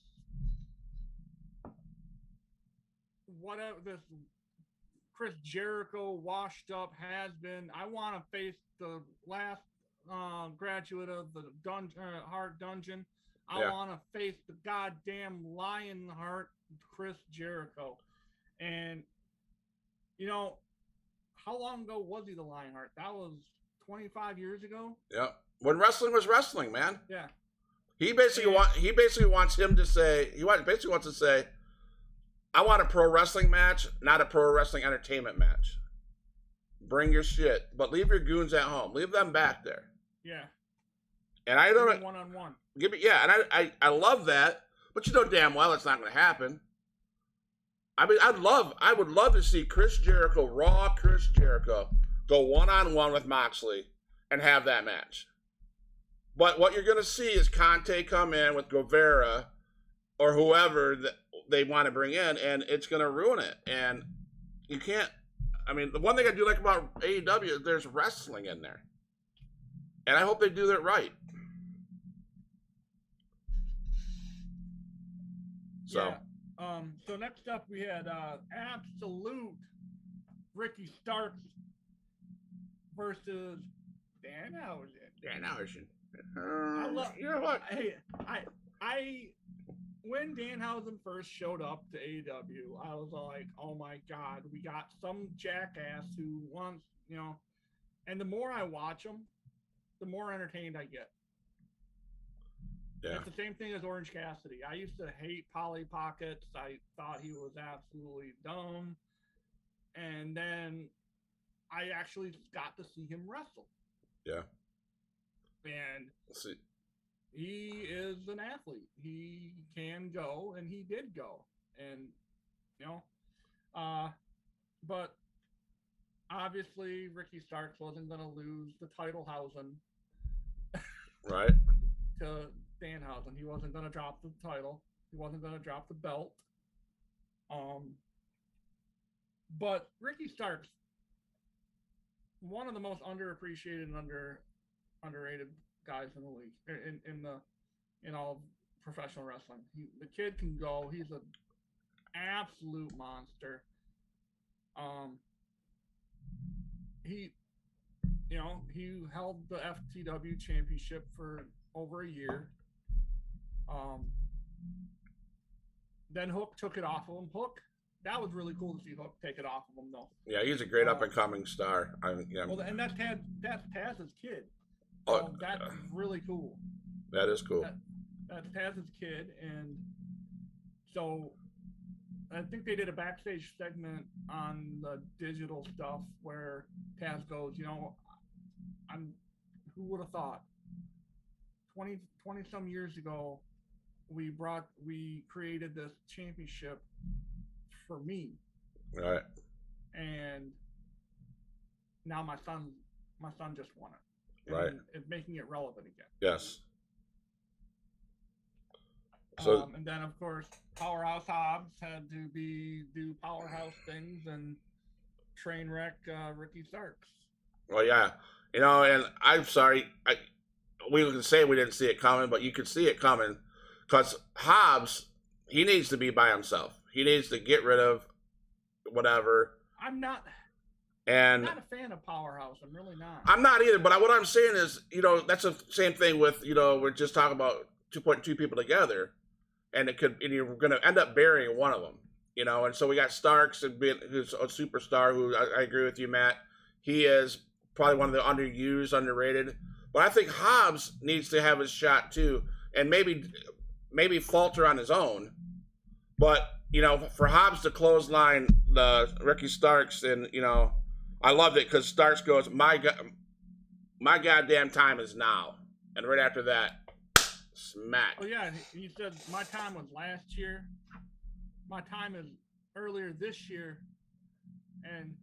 Speaker 1: whatever this Chris Jericho washed up has been. I want to face the last graduate of the Heart Dungeon. I want to face the goddamn Lionheart Chris Jericho. And, how long ago was he the Lionheart? That was 25 years ago?
Speaker 2: Yeah. When wrestling was wrestling, man.
Speaker 1: Yeah.
Speaker 2: He basically wants him to say, basically wants to say, I want a pro wrestling match, not a pro wrestling entertainment match. Bring your shit, but leave your goons at home. Leave them back there.
Speaker 1: Yeah.
Speaker 2: And I don't know.
Speaker 1: One-on-one.
Speaker 2: And I love that, but you know damn well it's not going to happen. I mean, I would love to see Chris Jericho, Raw Chris Jericho, go one-on-one with Moxley and have that match. But what you're going to see is Conte come in with Guevara or whoever that they want to bring in, and it's going to ruin it. And you can't. I mean, the one thing I do like about AEW is there's wrestling in there, and I hope they do that right. So.
Speaker 1: Yeah. So next up we had absolute Ricky Starks versus
Speaker 2: Danhausen.
Speaker 1: You know what? I when Danhausen first showed up to AEW, I was like, oh my God, we got some jackass who wants, and the more I watch him, the more entertained I get.
Speaker 2: Yeah.
Speaker 1: It's the same thing as Orange Cassidy. I used to hate Polly Pockets. I thought he was absolutely dumb. And then I actually got to see him wrestle.
Speaker 2: Yeah.
Speaker 1: And he is an athlete. He can go, and he did go. And, but obviously Ricky Starks wasn't going to lose the title housing.
Speaker 2: Right.
Speaker 1: To Danhausen. He wasn't going to drop the title. He wasn't going to drop the belt. But Ricky Starks, one of the most underappreciated and underrated guys in the league, in all professional wrestling. The kid can go. He's an absolute monster. He held the FTW championship for over a year. Then Hook took it off of him. That was really cool to see Hook take it off of him, though.
Speaker 2: Yeah, he's a great up-and-coming star.
Speaker 1: Well, and that's Taz's kid.
Speaker 2: So
Speaker 1: that's really cool.
Speaker 2: That is cool.
Speaker 1: That's Taz's kid, and so I think they did a backstage segment on the digital stuff where Taz goes, who would have thought 20 some years ago we created this championship for me.
Speaker 2: Right.
Speaker 1: And now my son just won it.
Speaker 2: Right.
Speaker 1: And it's making it relevant again.
Speaker 2: Yes. So
Speaker 1: And then of course Powerhouse Hobbs had to do powerhouse things and train wreck Ricky Starks.
Speaker 2: well, yeah, and I'm sorry, we can say we didn't see it coming, but you could see it coming because Hobbs, he needs to be by himself. He needs to get rid of whatever.
Speaker 1: I'm not
Speaker 2: And
Speaker 1: a fan of Powerhouse. I'm really not.
Speaker 2: I'm not either. But what I'm saying is, that's the same thing with, we're just talking about putting two people together, and you're going to end up burying one of them, And so we got Starks, who's a superstar. Who I agree with you, Matt. He is probably one of the underused, underrated. But I think Hobbs needs to have his shot too, and maybe falter on his own. But for Hobbs to clothesline the Ricky Starks, and I loved it because Starks goes, my goddamn time is now, and right after that, smack.
Speaker 1: Oh yeah, he said my time was last year. My time is earlier this year, and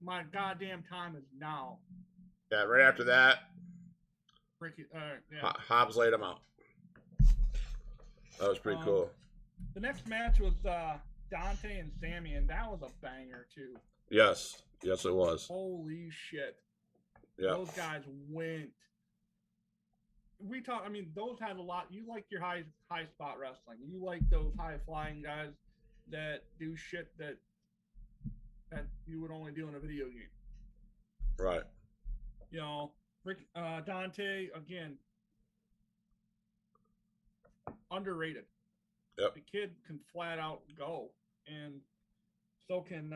Speaker 1: my goddamn time is now.
Speaker 2: Yeah, right after that,
Speaker 1: Ricky, yeah.
Speaker 2: Hobbs laid him out. That was pretty cool.
Speaker 1: The next match was Dante and Sammy, and that was a banger too.
Speaker 2: Yes, it was.
Speaker 1: Holy shit!
Speaker 2: Yeah,
Speaker 1: those guys went. Those had a lot. You like your high spot wrestling. You like those high flying guys that do shit that you would only do in a video game.
Speaker 2: Right.
Speaker 1: Dante, again, underrated.
Speaker 2: Yep.
Speaker 1: The kid can flat out go, and so can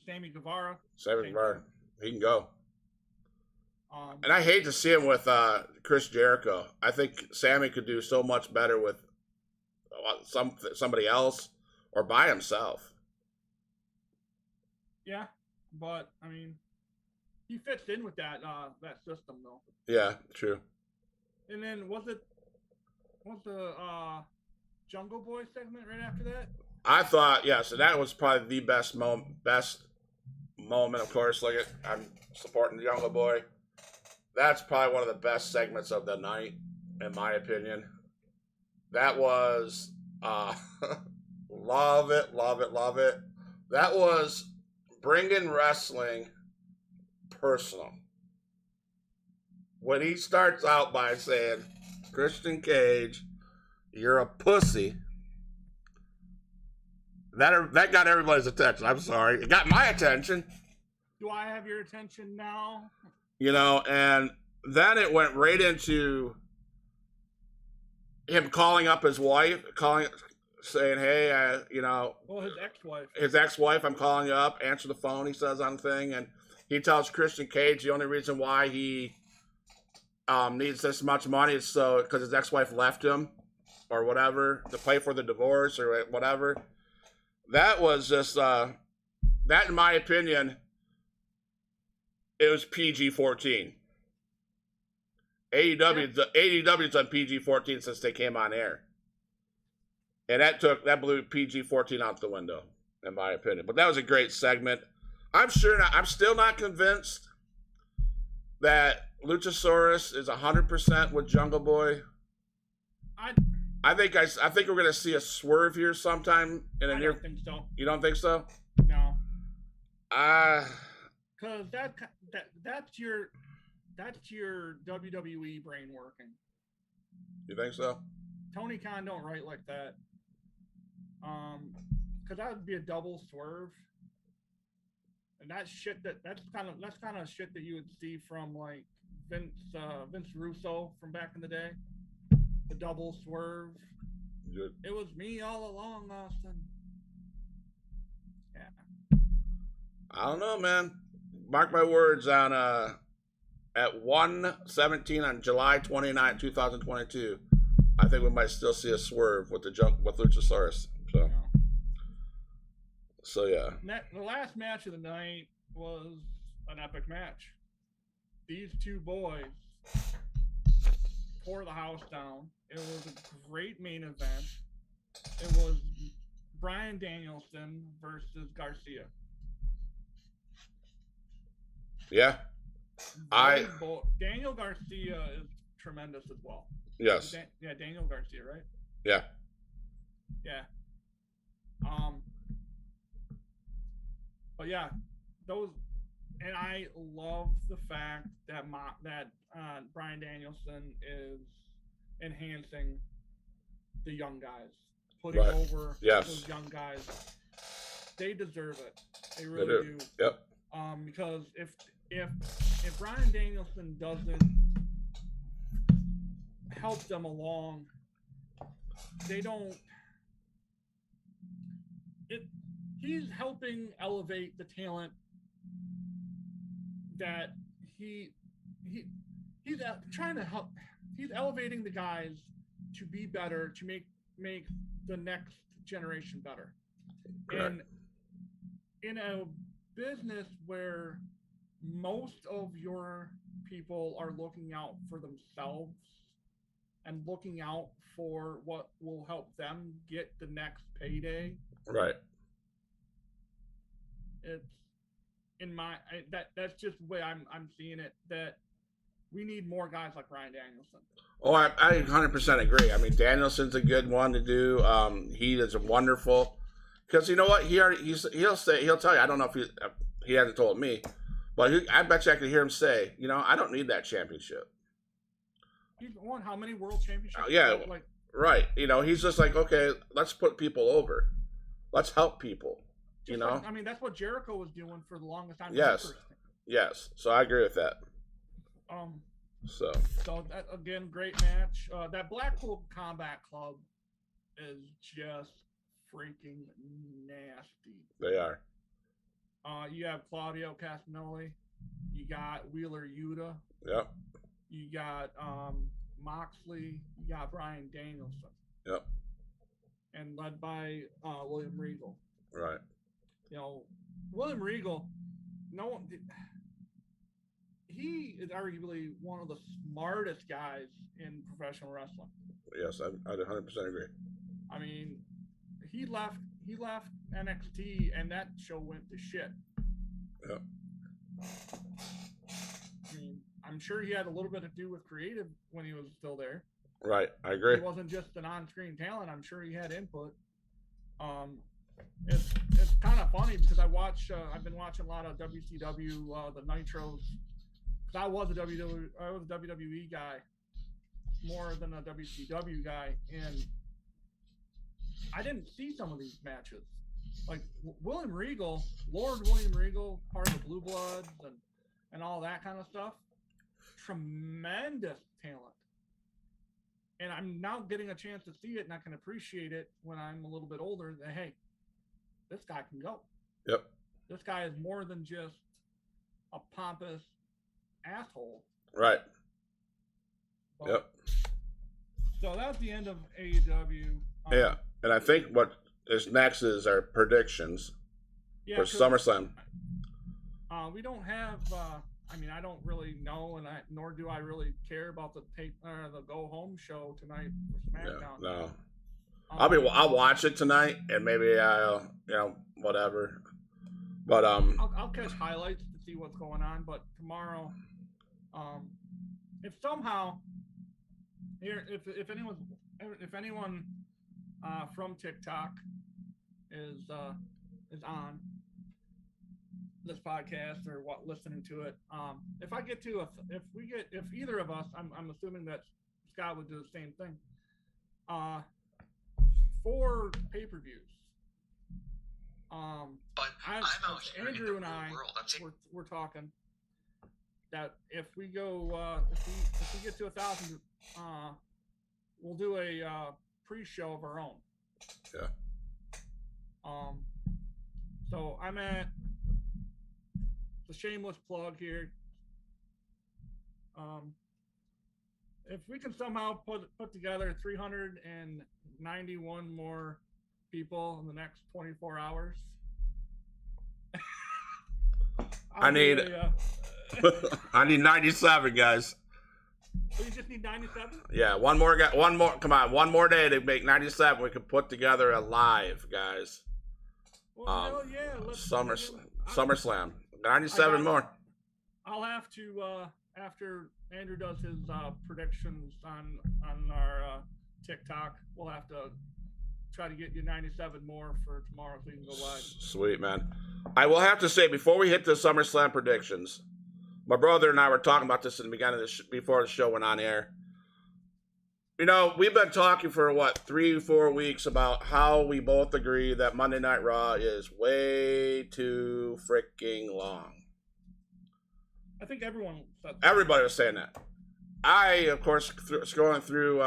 Speaker 1: Sammy Guevara.
Speaker 2: Sammy Guevara, he can go. And I hate to see him with Chris Jericho. I think Sammy could do so much better with somebody else or by himself.
Speaker 1: Yeah, but he fits in with that system though.
Speaker 2: Yeah, true.
Speaker 1: And then was the Jungle Boy segment right after that?
Speaker 2: I thought, yes, and that was probably the best moment. Of course, I'm supporting the Jungle Boy. That's probably one of the best segments of the night, in my opinion. That was love it. That was bringing wrestling personal. When he starts out by saying, Christian Cage, you're a pussy. That got everybody's attention. I'm sorry. It got my attention.
Speaker 1: Do I have your attention now?
Speaker 2: And then it went right into him calling up his wife, saying, hey,
Speaker 1: Well,
Speaker 2: his ex-wife, I'm calling you up, answer the phone, he says on the thing, and he tells Christian Cage the only reason why he needs this much money is because his ex-wife left him or whatever to pay for the divorce or whatever. That was just, that in my opinion, it was PG-14. AEW's on PG-14 since they came on air. And that blew PG-14 out the window, in my opinion. But that was a great segment. I'm still not convinced that Luchasaurus is 100% with Jungle Boy. I think we're gonna see a swerve here sometime in a near.
Speaker 1: I don't think so.
Speaker 2: You don't think so?
Speaker 1: No. Because that's your WWE brain working.
Speaker 2: You think so?
Speaker 1: Tony Khan don't write like that. Because that would be a double swerve, and that's kind of shit that you would see from like Vince Russo from back in the day. The double swerve.
Speaker 2: Good.
Speaker 1: It was me all along, Austin. Yeah.
Speaker 2: I don't know, man. Mark my words on at 1:17 on July 29, 2022. I think we might still see a swerve with Luchasaurus. So yeah.
Speaker 1: The last match of the night was an epic match. These two boys tore the house down. It was a great main event. It was Bryan Danielson versus Garcia.
Speaker 2: Yeah.
Speaker 1: Daniel Garcia is tremendous as well.
Speaker 2: Yes.
Speaker 1: Daniel Garcia, right?
Speaker 2: Yeah.
Speaker 1: Yeah. But yeah, those, and I love the fact that Bryan Danielson is enhancing the young guys, putting over those young guys. They deserve it. They really do.
Speaker 2: Yep.
Speaker 1: Because if Bryan Danielson doesn't help them along, they don't. He's helping elevate the talent that he's trying to help. He's elevating the guys to be better, to make the next generation better.
Speaker 2: Correct.
Speaker 1: And in a business where most of your people are looking out for themselves and looking out for what will help them get the next payday.
Speaker 2: Right.
Speaker 1: It's that's just the way I'm seeing it, that we need more guys like Bryan Danielson.
Speaker 2: Oh, I 100% agree. I mean, Danielson's a good one to do. He is wonderful, because you know what? He'll tell you. I don't know if he hasn't told me, but I bet you I could hear him say, you know, I don't need that championship.
Speaker 1: He's won how many world championships?
Speaker 2: Yeah, right. You know, he's just like, okay, let's put people over. Let's help people. You know?
Speaker 1: I mean, that's what Jericho was doing for the longest time.
Speaker 2: Yes. Yes. So I agree with that.
Speaker 1: So that, again, great match. That Blackpool Combat Club is just freaking nasty.
Speaker 2: They are.
Speaker 1: You have Claudio Castagnoli. You got Wheeler Yuta.
Speaker 2: Yep.
Speaker 1: You got Moxley. You got Bryan Danielson.
Speaker 2: Yep.
Speaker 1: And led by William Regal.
Speaker 2: Right.
Speaker 1: You know, William Regal, he is arguably one of the smartest guys in professional wrestling.
Speaker 2: Yes, I 100% agree.
Speaker 1: I mean, he left NXT and that show went to shit.
Speaker 2: Yep.
Speaker 1: I mean, I'm sure he had a little bit to do with creative when he was still there.
Speaker 2: Right, I agree.
Speaker 1: He wasn't just an on-screen talent. I'm sure he had input. It's kind of funny because I've been watching a lot of WCW, the Nitros. Cause I was a WWE guy more than a WCW guy, and I didn't see some of these matches. Like William Regal, Lord William Regal, part of the Blue Bloods and all that kind of stuff. Tremendous talent. And I'm now getting a chance to see it, and I can appreciate it when I'm a little bit older, that, hey, this guy can go.
Speaker 2: Yep.
Speaker 1: This guy is more than just a pompous asshole.
Speaker 2: Right.
Speaker 1: But,
Speaker 2: yep.
Speaker 1: So that's the end of AEW.
Speaker 2: Yeah, and I think what is next is our predictions for SummerSlam.
Speaker 1: We don't have... I mean, I don't really know, and nor do I really care about the go home show tonight for SmackDown.
Speaker 2: Yeah, no, I'll watch it tonight, and maybe I'll whatever. But
Speaker 1: I'll catch highlights to see what's going on. But tomorrow, if somehow here, if anyone from TikTok is on this podcast or listening to it, if either of us, I'm assuming that Scott would do the same thing, 4 pay-per-views.
Speaker 3: But I'm out here
Speaker 1: Andrew
Speaker 3: in the
Speaker 1: and I we're talking that if we go if we get to 1,000, we'll do a pre-show of our own.
Speaker 2: Yeah.
Speaker 1: So I'm at the shameless plug here. If we can somehow put together 391 more people in the next 24 hours,
Speaker 2: I need 97 guys.
Speaker 1: Oh, you just need 97?
Speaker 2: Yeah, one more day to make 97. We can put together a live, guys.
Speaker 1: Well, yeah.
Speaker 2: SummerSlam. 97 more.
Speaker 1: I'll have to after Andrew does his predictions on our TikTok. We'll have to try to get you 97 more for tomorrow so you can go live.
Speaker 2: Sweet, man. I will have to say, before we hit the Summerslam predictions, my brother and I were talking about this in the beginning of before the show went on air. You know, we've been talking for, 3-4 weeks about how we both agree that Monday Night Raw is way too freaking long.
Speaker 1: I think everyone said that.
Speaker 2: Everybody was saying that. I, of course, scrolling through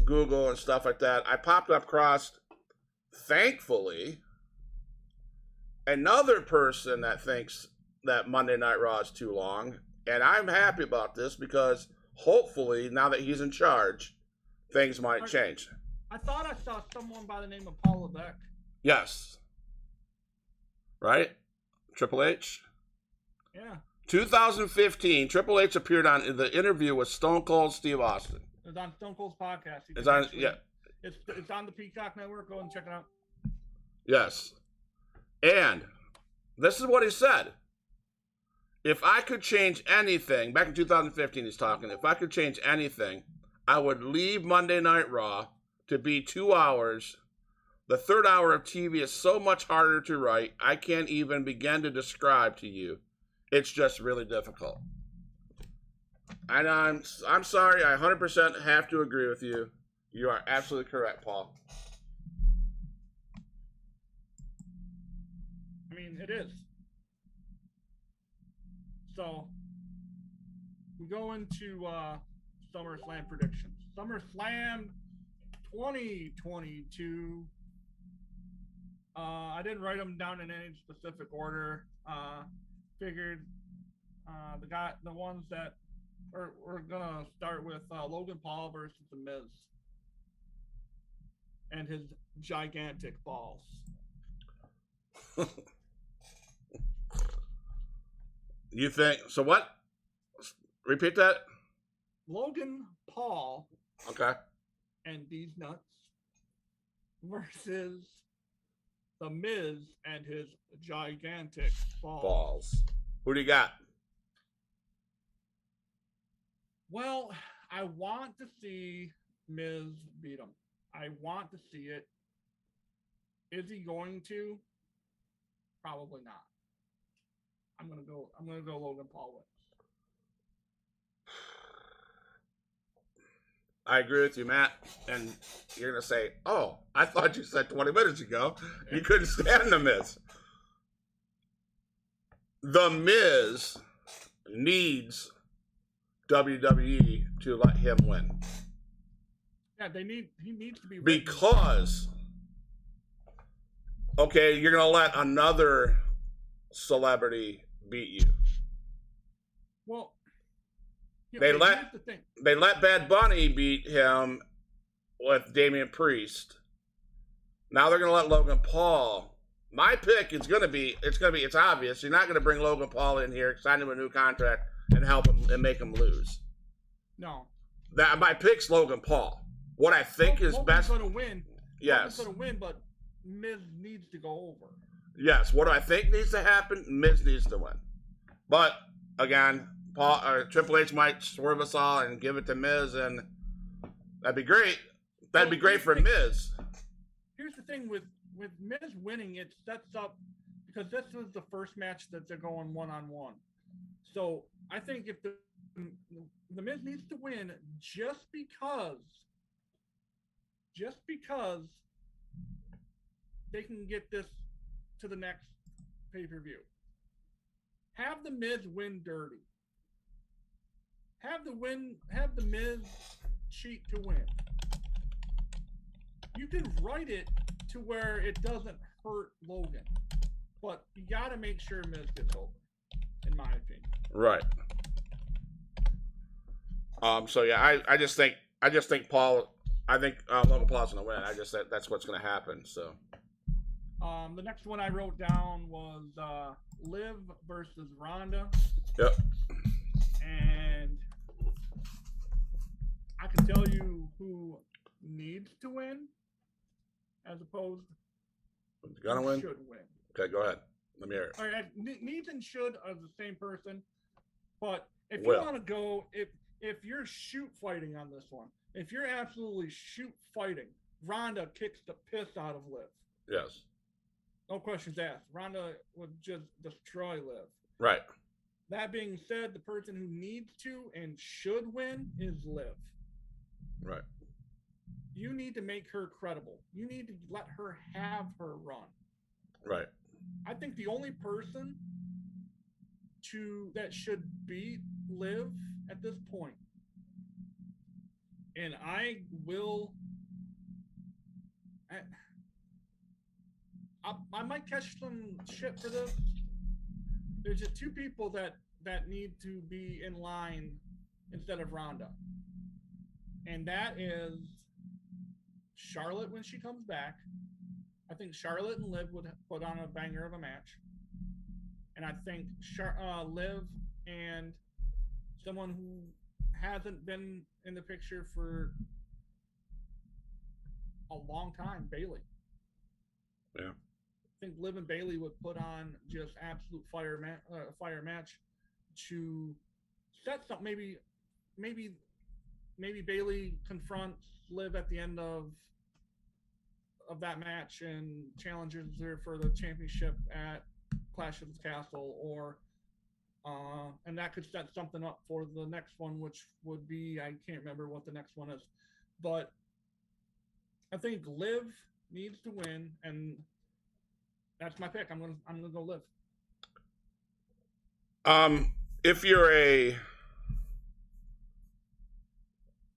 Speaker 2: Google and stuff like that, I popped up across, thankfully, another person that thinks that Monday Night Raw is too long. And I'm happy about this because hopefully, now that he's in charge, things might change.
Speaker 1: I thought I saw someone by the name of Paul Levesque.
Speaker 2: Yes. Right? Triple H?
Speaker 1: Yeah.
Speaker 2: 2015, Triple H appeared on the interview with Stone Cold Steve Austin.
Speaker 1: It's on Stone Cold's podcast.
Speaker 2: It's on, yeah.
Speaker 1: It's on the Peacock Network. Go and check it out.
Speaker 2: Yes. And this is what he said. If I could change anything, back in 2015 he's talking, if I could change anything, I would leave Monday Night Raw to be 2 hours. The third hour of TV is so much harder to write, I can't even begin to describe to you. It's just really difficult. And I'm sorry, I 100% have to agree with you. You are absolutely correct, Paul.
Speaker 1: I mean, it is. So, we go into SummerSlam predictions. SummerSlam 2022. I didn't write them down in any specific order. Figured the ones that we're gonna start with Logan Paul versus The Miz and his gigantic balls.
Speaker 2: You think so? What? Repeat that.
Speaker 1: Logan Paul.
Speaker 2: Okay.
Speaker 1: And these nuts versus The Miz and his gigantic balls.
Speaker 2: Who do you got?
Speaker 1: Well, I want to see Miz beat him. I want to see it. Is he going to? Probably not. I'm gonna go Logan Paul wins.
Speaker 2: I agree with you, Matt. And you're gonna say, "Oh, I thought you said 20 minutes ago you couldn't stand The Miz." The Miz needs WWE to let him win.
Speaker 1: Yeah, he needs to be
Speaker 2: because. Okay, you're gonna let another celebrity beat you.
Speaker 1: Well,
Speaker 2: they let Bad Bunny beat him with Damian Priest. Now they're gonna let Logan Paul. My pick is it's obvious. You're not gonna bring Logan Paul in here, sign him a new contract, and help him and make him lose.
Speaker 1: No.
Speaker 2: My pick's Logan Paul. What I think is best.
Speaker 1: Logan's gonna win.
Speaker 2: Yes.
Speaker 1: Logan's gonna win, but Miz needs to go over.
Speaker 2: Yes. What do I think needs to happen? Miz needs to win. But again, Triple H might swerve us all and give it to Miz, and that'd be great. That'd be great for Miz.
Speaker 1: Here's the thing with Miz winning, it sets up, because this is the first match that they're going one-on-one. So I think if the Miz needs to win just because they can get this to the next pay-per-view. Have the Miz win dirty. Have the Miz cheat to win. You can write it to where it doesn't hurt Logan, but you got to make sure Miz gets over, in my opinion.
Speaker 2: Right. So yeah, I just think Paul. I think Logan Paul's gonna win. I just said that's what's gonna happen. So.
Speaker 1: The next one I wrote down was Liv versus Rhonda.
Speaker 2: Yep.
Speaker 1: And I can tell you who needs to win, as opposed
Speaker 2: gonna win.
Speaker 1: Should win.
Speaker 2: Okay, go ahead. Let me hear it.
Speaker 1: All right, needs and should are the same person, but if you want to go, if you're shoot fighting on this one, if you're absolutely shoot fighting, Rhonda kicks the piss out of Liv.
Speaker 2: Yes.
Speaker 1: No questions asked. Rhonda would just destroy Liv.
Speaker 2: Right.
Speaker 1: That being said, the person who needs to and should win is Liv.
Speaker 2: Right.
Speaker 1: You need to make her credible. You need to let her have her run.
Speaker 2: Right.
Speaker 1: I think the only person that should beat Liv at this point, and I might catch some shit for this. There's just two people that need to be in line instead of Rhonda. And that is Charlotte when she comes back. I think Charlotte and Liv would put on a banger of a match. And I think Liv and someone who hasn't been in the picture for a long time, Bayley.
Speaker 2: Yeah.
Speaker 1: I think Liv and Bayley would put on just absolute fire match to set something. Maybe Bayley confronts Liv at the end of that match and challenges her for the championship at Clash of the Castle, or and that could set something up for the next one, which would be, I can't remember what the next one is, but I think Liv needs to win, and that's my pick. I'm gonna go Liv.
Speaker 2: If you're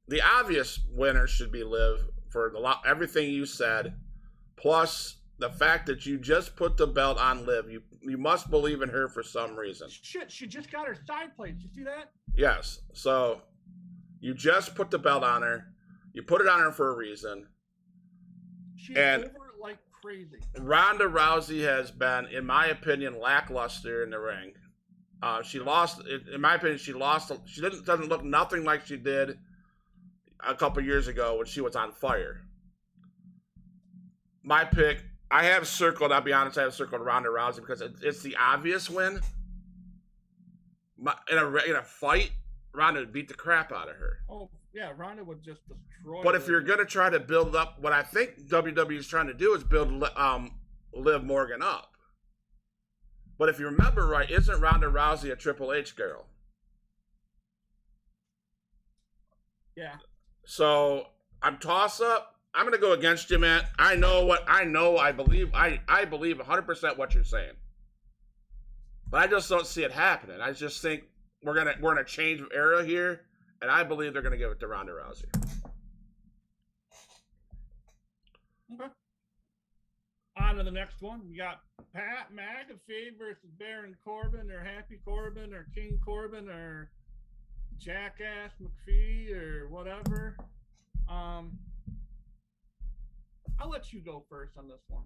Speaker 2: the obvious winner should be Liv for everything you said, plus the fact that you just put the belt on Liv. You must believe in her for some reason.
Speaker 1: Shit, she just got her side plates. You see that?
Speaker 2: Yes. So you just put the belt on her. You put it on her for a reason.
Speaker 1: She's over like crazy.
Speaker 2: Ronda Rousey has been, in my opinion, lackluster in the ring. She lost. In my opinion, she lost. She doesn't look nothing like she did a couple years ago when she was on fire. My pick, I have circled, I'll be honest, I have circled Ronda Rousey because it's the obvious win. In a fight, Ronda would beat the crap out of her.
Speaker 1: Oh, yeah, Ronda would just destroy
Speaker 2: But if you're going to try to build up, what I think WWE is trying to do is build Liv Morgan up. But if you remember right, isn't Ronda Rousey a Triple H girl?
Speaker 1: Yeah.
Speaker 2: So I'm toss up. I'm going to go against you, man. I believe 100% what you're saying. But I just don't see it happening. I just think we're in a change of era here, and I believe they're going to give it to Ronda Rousey.
Speaker 1: Okay. On to the next one. We got Pat McAfee versus Baron Corbin, or Happy Corbin, or King Corbin, or Jackass McAfee, or whatever. I'll let you go first on this one.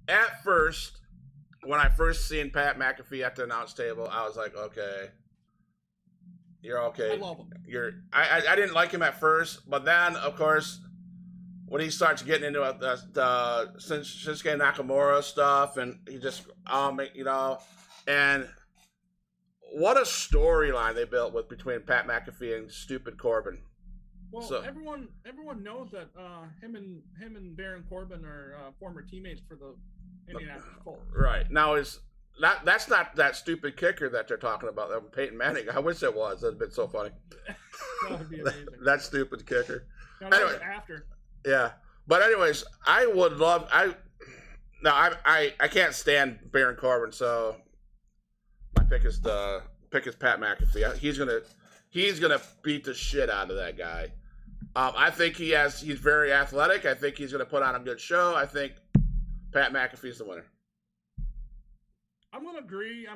Speaker 2: At first, when I first seen Pat McAfee at the announce table, I was like, okay, you're okay.
Speaker 1: I love him.
Speaker 2: I didn't like him at first, but then, of course, when he starts getting into the Shinsuke Nakamura stuff, and he just, and what a storyline they built between Pat McAfee and stupid Corbin.
Speaker 1: Well, so, everyone knows that him and Baron Corbin are former teammates for the Indianapolis Colts.
Speaker 2: Right. Now that's not that stupid kicker that they're talking about, Peyton Manning. I wish it was. That'd been so funny.
Speaker 1: That would be amazing.
Speaker 2: That stupid kicker.
Speaker 1: Now, anyway, after.
Speaker 2: Yeah. But anyways, I would love I can't stand Baron Corbin, so my pick is Pat McAfee. He's gonna beat the shit out of that guy. I think he's very athletic. I think he's gonna put on a good show. I think Pat McAfee's the winner.
Speaker 1: I'm gonna agree.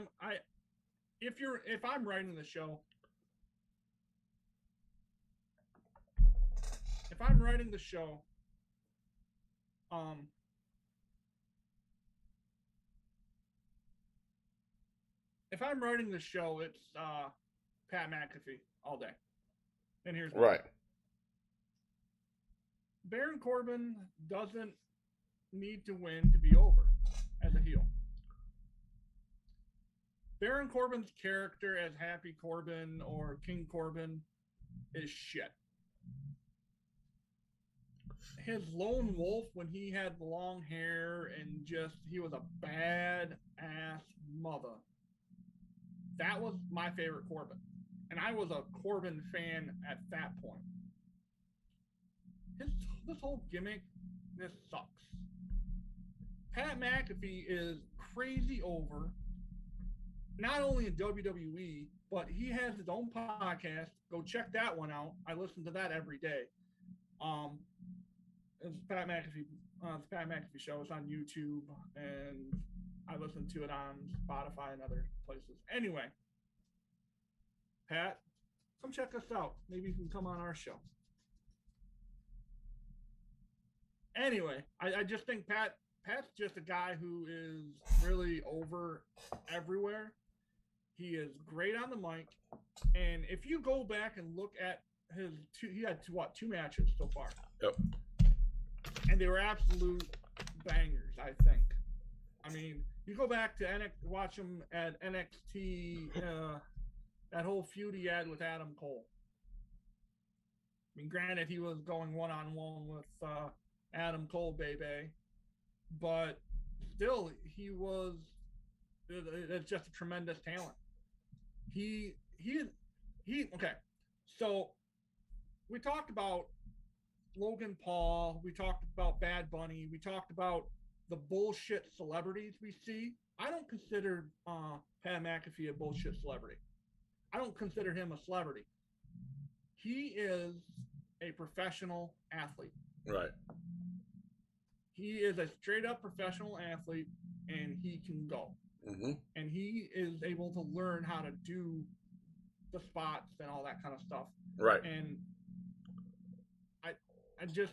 Speaker 1: If I'm writing the show, it's Pat McAfee all day. And here's
Speaker 2: right.
Speaker 1: Baron Corbin doesn't need to win to be over as a heel. Baron Corbin's character as Happy Corbin or King Corbin is shit. His lone wolf when he had the long hair and he was a bad ass mother. That was my favorite Corbin. And I was a Corbin fan at that point. This whole gimmick, this sucks. Pat McAfee is crazy over, not only in WWE, but he has his own podcast. Go check that one out. I listen to that every day. It's Pat McAfee show. It's on YouTube, and I listen to it on Spotify and other places. Anyway, Pat, come check us out. Maybe you can come on our show. Anyway, I just think Pat's just a guy who is really over everywhere. He is great on the mic, and if you go back and look at he had two matches so far.
Speaker 2: Yep.
Speaker 1: And they were absolute bangers, I think. I mean, you go back to watch him at NXT, that whole feud he had with Adam Cole. I mean, granted, he was going one-on-one with Adam Cole, baby. But still, it's just a tremendous talent. Okay. So we talked about Logan Paul. We talked about Bad Bunny. We talked about the bullshit celebrities we see. I don't consider Pat McAfee a bullshit celebrity. I don't consider him a celebrity. He is a professional athlete.
Speaker 2: Right.
Speaker 1: He is a straight up professional athlete, and he can go.
Speaker 2: Mm-hmm.
Speaker 1: And he is able to learn how to do the spots and all that kind of stuff.
Speaker 2: Right.
Speaker 1: And I just,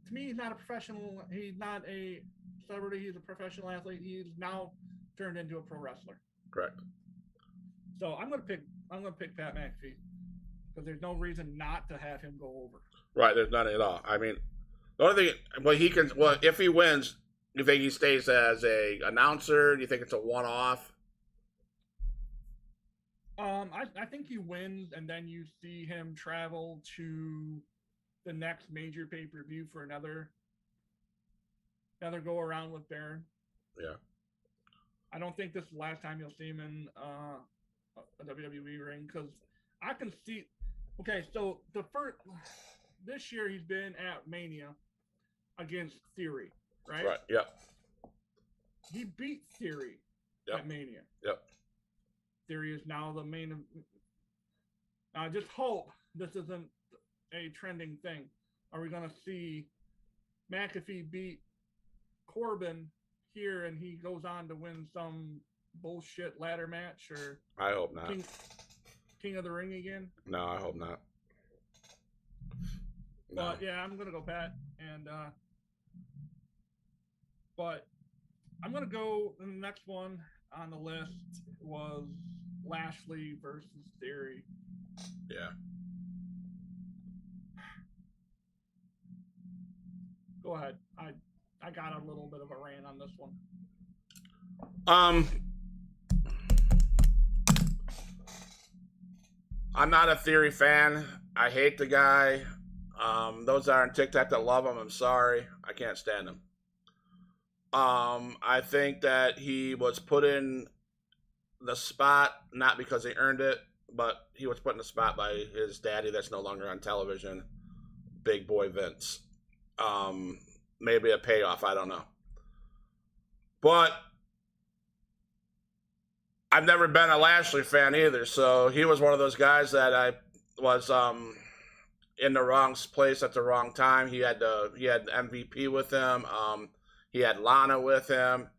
Speaker 1: to me, he's not a professional. He's not a celebrity. He's a professional athlete. He's now turned into a pro wrestler.
Speaker 2: Correct.
Speaker 1: So I'm gonna pick Pat McAfee because there's no reason not to have him go over.
Speaker 2: Right. There's none at all. I mean, the only thing, if he wins, you think he stays as a announcer? Do you think it's a one-off?
Speaker 1: I think he wins, and then you see him travel to the next major pay-per-view for another go around with Baron.
Speaker 2: Yeah.
Speaker 1: I don't think this is the last time you'll see him in a WWE ring because I can see. Okay, so this year he's been at Mania against Theory, right?
Speaker 2: Right. Yep.
Speaker 1: He beat Theory at Mania.
Speaker 2: Yep.
Speaker 1: Theory is now the main. I just hope this isn't a trending thing. Are we going to see McAfee beat Corbin here and he goes on to win some bullshit ladder match? Or
Speaker 2: I hope not.
Speaker 1: King of the Ring again?
Speaker 2: No, I hope not. No.
Speaker 1: But yeah, I'm going to go Pat. And but I'm going to go, the next one on the list was Lashley versus Theory.
Speaker 2: Yeah.
Speaker 1: Go ahead. I got a little bit of a rant on this one.
Speaker 2: I'm not a Theory fan. I hate the guy. Those that are on TikTok that love him, I'm sorry. I can't stand him. I think that he was put in the spot, not because he earned it, but he was put in the spot by his daddy that's no longer on television, Big Boy Vince. Maybe a payoff, I don't know. But I've never been a Lashley fan either, so he was one of those guys that I was in the wrong place at the wrong time. He had MVP with him. He had Lana with him.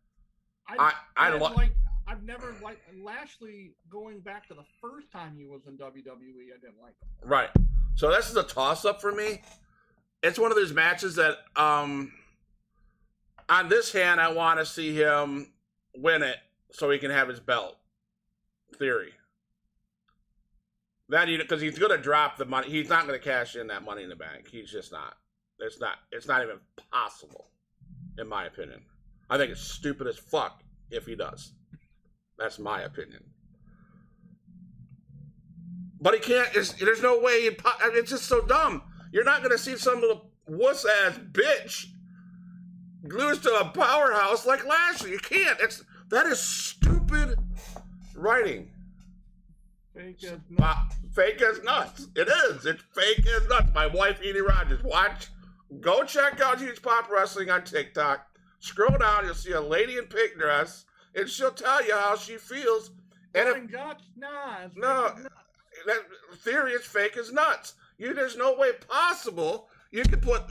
Speaker 1: I've never liked Lashley going back to the first time he was in WWE. I didn't like him.
Speaker 2: Right. So this is a toss-up for me. It's one of those matches that, on this hand, I want to see him win it so he can have his belt. Theory. Because he's going to drop the money. He's not going to cash in that Money in the Bank. He's just not. It's not even possible, in my opinion. I think it's stupid as fuck if he does. That's my opinion. But he can't. There's no way. It's just so dumb. You're not gonna see some little wuss ass bitch lose to a powerhouse like Lashley. You can't. That is stupid writing.
Speaker 1: Fake as nuts.
Speaker 2: Fake as nuts. It is. It's fake as nuts. My wife, Edie Rogers. Go check out Huge Pop Wrestling on TikTok. Scroll down. You'll see a lady in pink dress, and she'll tell you how she feels. And that theory is fake as nuts. There's no way possible you can put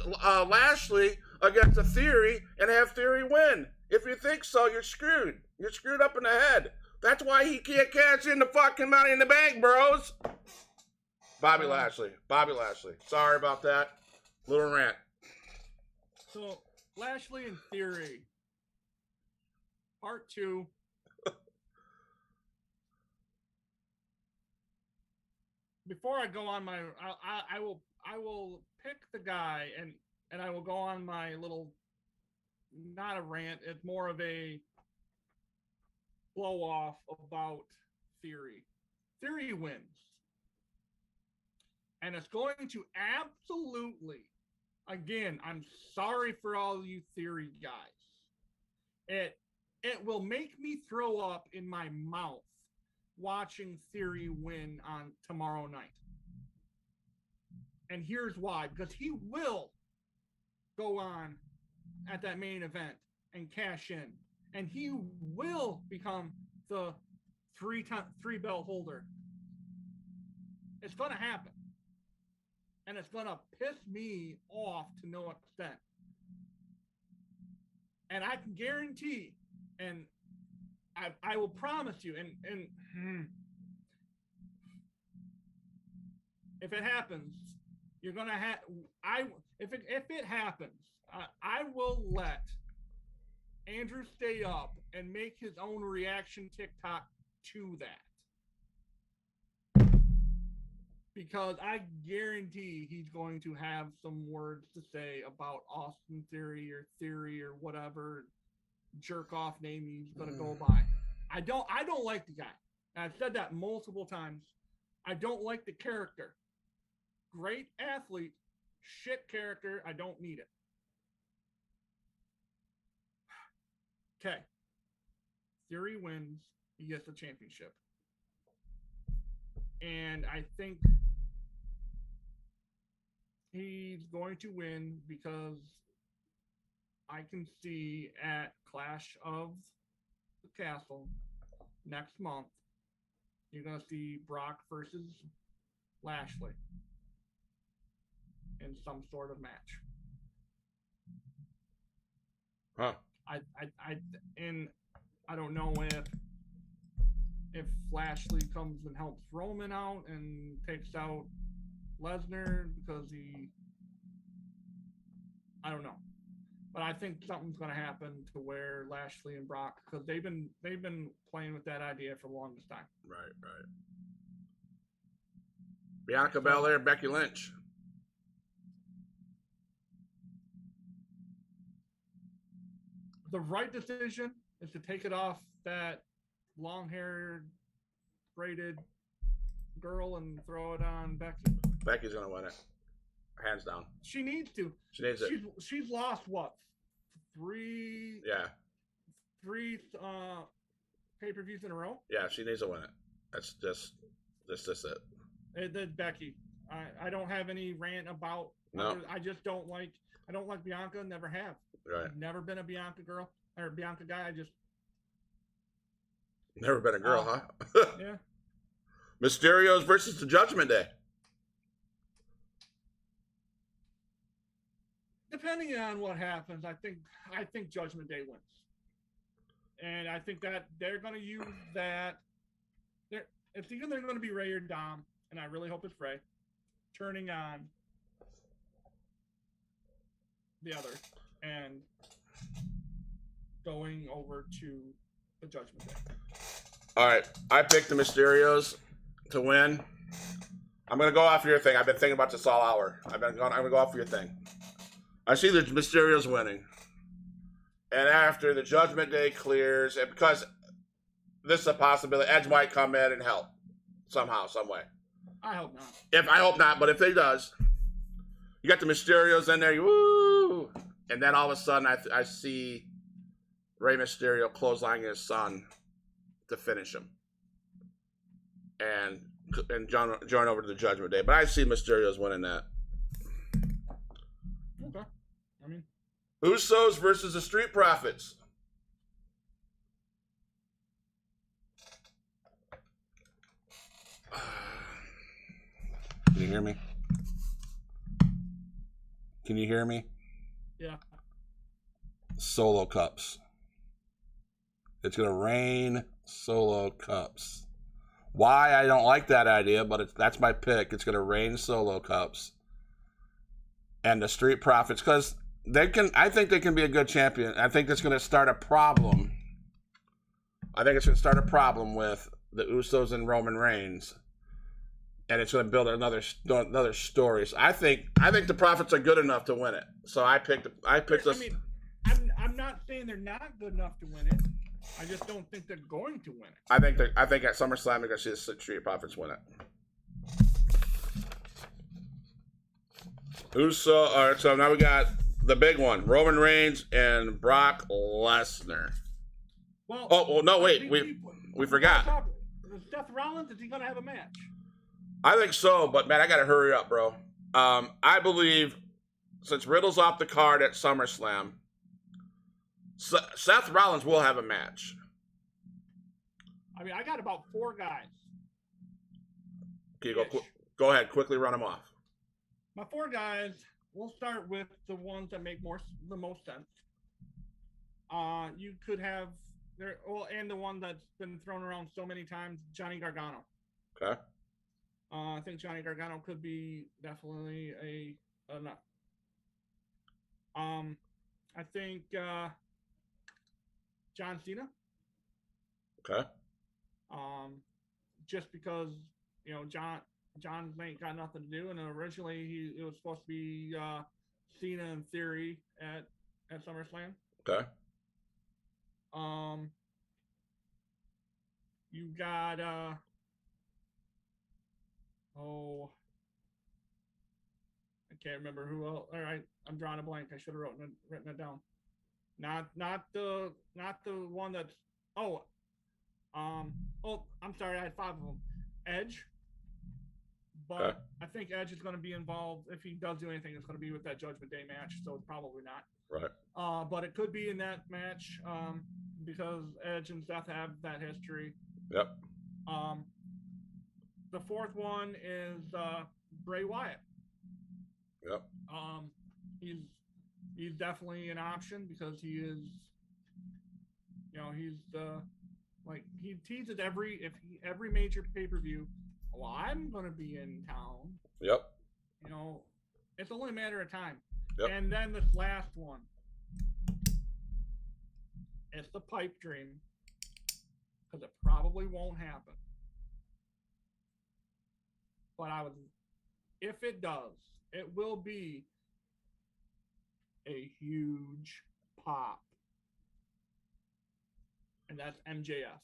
Speaker 2: Lashley against a Theory and have Theory win. If you think so, you're screwed. You're screwed up in the head. That's why he can't cash in the fucking Money in the Bank, bros. Bobby Lashley. Sorry about that. Little rant.
Speaker 1: So, Lashley and Theory. Part 2. Before I go on I will pick the guy and I will go on my little, not a rant, it's more of a blow off about Theory. Theory wins. And it's going to absolutely, again, I'm sorry for all you Theory guys. It will make me throw up in my mouth watching Theory win on tomorrow night. And here's why. Because he will go on at that main event and cash in. And he will become the three belt holder. It's going to happen. And it's going to piss me off to no extent. And I can guarantee, and I will promise you, and if it happens, you're gonna have. If it happens, I will let Andrew stay up and make his own reaction TikTok to that, because I guarantee he's going to have some words to say about Austin Theory or whatever jerk off name he's gonna go by. I don't like the guy. And I've said that multiple times. I don't like the character. Great athlete, shit character. I don't need it. Okay. Theory wins. He gets the championship. And I think he's going to win because I can see at Clash of the Castle next month, you're going to see Brock versus Lashley in some sort of match.
Speaker 2: Huh.
Speaker 1: I don't know if Lashley comes and helps Roman out and takes out Lesnar because I don't know. But I think something's going to happen to where Lashley and Brock, because they've been playing with that idea for the longest time.
Speaker 2: Right. Bianca Belair, Becky Lynch.
Speaker 1: The right decision is to take it off that long-haired, braided girl and throw it on Becky.
Speaker 2: Becky's going to win it. Hands down.
Speaker 1: She needs to.
Speaker 2: She needs it.
Speaker 1: She's lost what? Three pay-per-views in a row?
Speaker 2: Yeah, she needs to win it. That's just it.
Speaker 1: That's Becky. I don't have any rant about.
Speaker 2: No.
Speaker 1: I just don't like. I don't like Bianca. Never have.
Speaker 2: Right.
Speaker 1: I've never been a Bianca girl or Bianca guy.
Speaker 2: Never been a girl, huh?
Speaker 1: Yeah.
Speaker 2: Mysterios versus the Judgment Day.
Speaker 1: Depending on what happens, I think Judgment Day wins, and I think that they're going to use that. It's either they're going to be Ray or Dom, and I really hope it's Ray, turning on the other and going over to the Judgment Day.
Speaker 2: All right, I picked the Mysterios to win. I'm going to go off your thing. I've been thinking about this all hour. I'm going to go off your thing. I see the Mysterios winning. And after the Judgment Day clears, and because this is a possibility. Edge might come in and help somehow, some way.
Speaker 1: I hope not.
Speaker 2: I hope not, but if he does, you got the Mysterios in there, woo! And then all of a sudden, I see Rey Mysterio clotheslining his son to finish him, and join over to the Judgment Day. But I see Mysterios winning that.
Speaker 1: Okay, I mean,
Speaker 2: Usos versus the Street Profits. Can you hear me? Can you hear me?
Speaker 1: Yeah.
Speaker 2: Solo cups. It's going to rain solo cups. Why? I don't like that idea, but that's my pick. It's going to rain solo cups. And the Street Profits, because I think they can be a good champion. I think it's going to start a problem. I think it's going to start a problem with the Usos and Roman Reigns. And it's going to build another story. So I think the Profits are good enough to win it. So I picked this.
Speaker 1: I mean, I'm not saying they're not good enough to win it. I just don't think they're going to win it. I think
Speaker 2: at SummerSlam they're going to see the Street Profits win it. All right, so now we got the big one: Roman Reigns and Brock Lesnar.
Speaker 1: Well,
Speaker 2: no, wait, we forgot.
Speaker 1: Seth Rollins, is he going to have a match?
Speaker 2: I think so, but man, I got to hurry up, bro. I believe since Riddle's off the card at SummerSlam, Seth Rollins will have a match.
Speaker 1: I mean, I got about 4 guys.
Speaker 2: Okay, go ahead, quickly run them off.
Speaker 1: My 4 guys, we'll start with the ones that make the most sense. You could have and the one that's been thrown around so many times, Johnny Gargano.
Speaker 2: Okay.
Speaker 1: I think Johnny Gargano could be definitely enough. I think John Cena.
Speaker 2: Okay.
Speaker 1: Just because John ain't got nothing to do, and originally it was supposed to be Cena in Theory at SummerSlam.
Speaker 2: Okay.
Speaker 1: You got I can't remember who else. All right, I'm drawing a blank. I should have written it down. Not the one that's I'm sorry, I had 5 of them. Edge. But
Speaker 2: okay.
Speaker 1: I think Edge is going to be involved. If he does do anything, it's going to be with that Judgment Day match, so it's probably not.
Speaker 2: Right.
Speaker 1: But it could be in that match because Edge and Seth have that history.
Speaker 2: Yep.
Speaker 1: The 4th one is Bray Wyatt.
Speaker 2: Yep.
Speaker 1: He's definitely an option because he is, he's he teases every major pay-per-view. Well, I'm going to be in town.
Speaker 2: Yep.
Speaker 1: It's only a matter of time.
Speaker 2: Yep.
Speaker 1: And then this last one, it's the pipe dream because it probably won't happen. But if it does, it will be a huge pop. And that's MJF.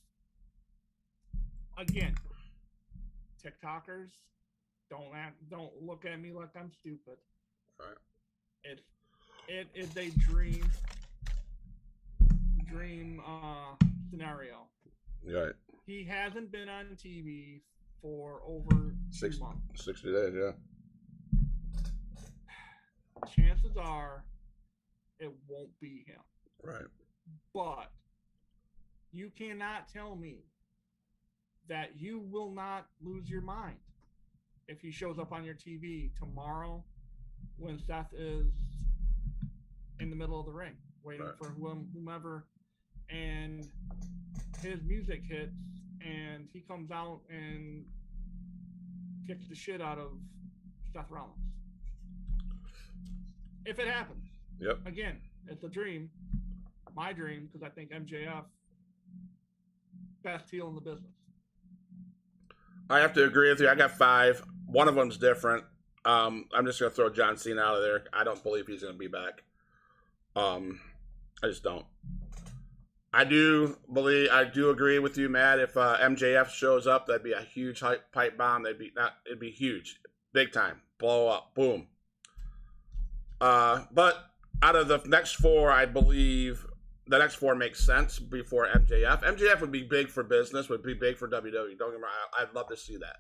Speaker 1: Again, TikTokers, don't look at me like I'm stupid.
Speaker 2: Right.
Speaker 1: It is a dream scenario.
Speaker 2: Right.
Speaker 1: He hasn't been on TV for over 2 months.
Speaker 2: 60 days, yeah.
Speaker 1: Chances are it won't be him.
Speaker 2: Right.
Speaker 1: But you cannot tell me that you will not lose your mind if he shows up on your TV tomorrow when Seth is in the middle of the ring waiting
Speaker 2: right.
Speaker 1: for whomever, and his music hits and he comes out and kicks the shit out of Seth Rollins. If it happens.
Speaker 2: Yep.
Speaker 1: Again, it's a dream. My dream, because I think MJF best heel in the business.
Speaker 2: I have to agree with you. I got 5. One of them's different. I'm just going to throw John Cena out of there. I don't believe he's going to be back. I just don't. I do agree with you, Matt. If MJF shows up, that'd be a huge pipe bomb. It'd be huge, big time, blow up, boom. But out of the next four, I believe the next four makes sense before MJF. MJF would be big for business, would be big for WWE. Don't get me wrong, I'd love to see that.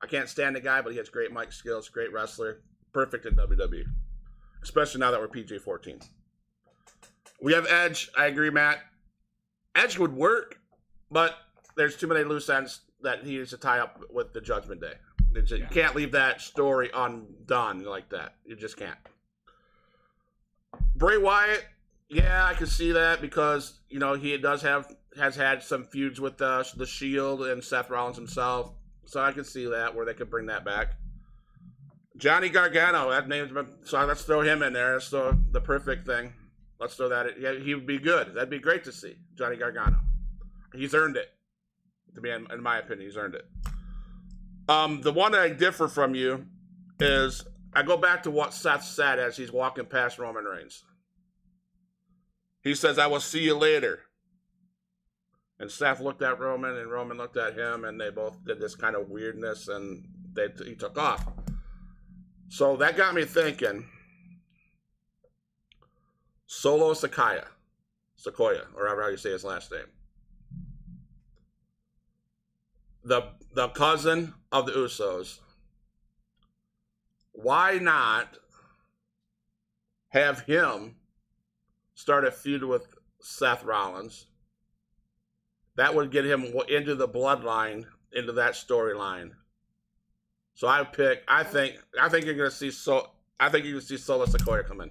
Speaker 2: I can't stand the guy, but he has great mic skills, great wrestler, perfect in WWE, especially now that we're PG-14. We have Edge. I agree, Matt. Edge would work, but there's too many loose ends that he needs to tie up with the Judgment Day. You can't leave that story undone like that. You just can't. Bray Wyatt, yeah, I can see that because, you know, he has had some feuds with the Shield and Seth Rollins himself. So I can see that, where they could bring that back. Johnny Gargano, that name's been, so let's throw him in there. That's the perfect thing. Let's throw that in. Yeah, he would be good. That'd be great to see, Johnny Gargano. He's earned it. To be, in my opinion, he's earned it. The one that I differ from you is, I go back to what Seth said as he's walking past Roman Reigns. He says, "I will see you later." And Seth looked at Roman, and Roman looked at him, and they both did this kind of weirdness, and he took off. So that got me thinking, Solo Sequoia, or however you say his last name. The cousin of the Usos. Why not have him start a feud with Seth Rollins? That would get him into the bloodline, into that storyline. So I think you're gonna see Solo Sequoia come in.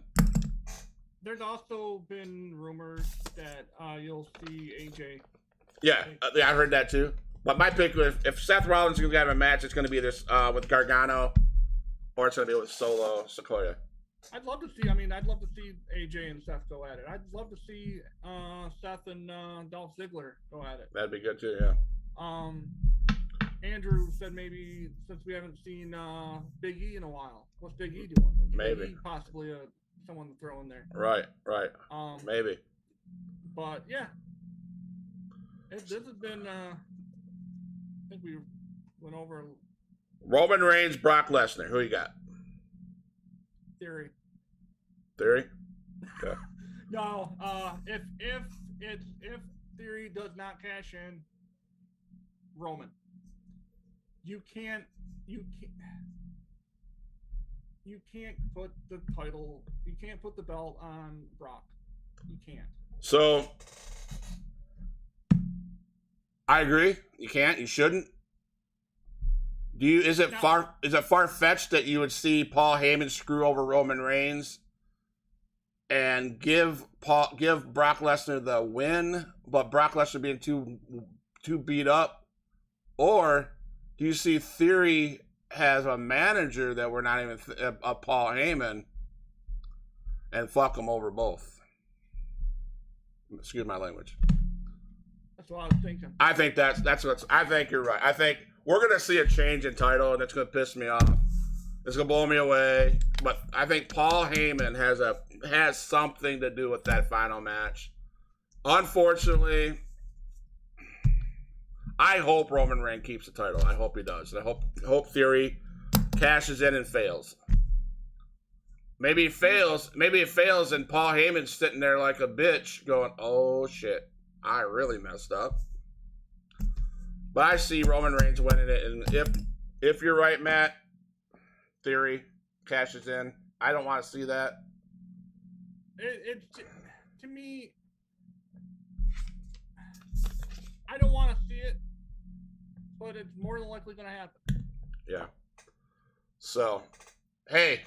Speaker 1: There's also been rumors that you'll see AJ.
Speaker 2: Yeah, I heard that too. But my pick, if Seth Rollins is gonna have a match, it's gonna be this with Gargano, or it's gonna be with Solo Sequoia.
Speaker 1: I'd love to see AJ and Seth go at it. I'd love to see Seth and Dolph Ziggler go at it.
Speaker 2: That'd be good too, yeah.
Speaker 1: Andrew said maybe, since we haven't seen Big E in a while, what's Big E doing?
Speaker 2: Maybe.
Speaker 1: Big E possibly someone to throw in there.
Speaker 2: Right. Maybe.
Speaker 1: But yeah, this has been. I think we went over.
Speaker 2: Roman Reigns, Brock Lesnar. Who you got?
Speaker 1: Theory.
Speaker 2: Okay.
Speaker 1: No. If Theory does not cash in, Roman. You can't put the title. You can't put the belt on Brock. You can't.
Speaker 2: So I agree. You can't. You shouldn't. Is it far-fetched that you would see Paul Heyman screw over Roman Reigns and give Brock Lesnar the win, but Brock Lesnar being too beat up? Or do you see Theory has a manager that we're not even Paul Heyman, and fuck them over both? Excuse my language.
Speaker 1: That's what I was thinking.
Speaker 2: I think I think you're right. I think we're gonna see a change in title, and it's gonna piss me off. It's gonna blow me away. But I think Paul Heyman has something to do with that final match. Unfortunately, I hope Roman Reigns keeps the title. I hope he does. I hope Theory cashes in and fails. Maybe it fails, and Paul Heyman's sitting there like a bitch going, "Oh shit, I really messed up." But I see Roman Reigns winning it, and if you're right, Matt, Theory cashes in. I don't want to see that.
Speaker 1: To me, I don't want to see it, but it's more than likely going to happen.
Speaker 2: Yeah. So, hey,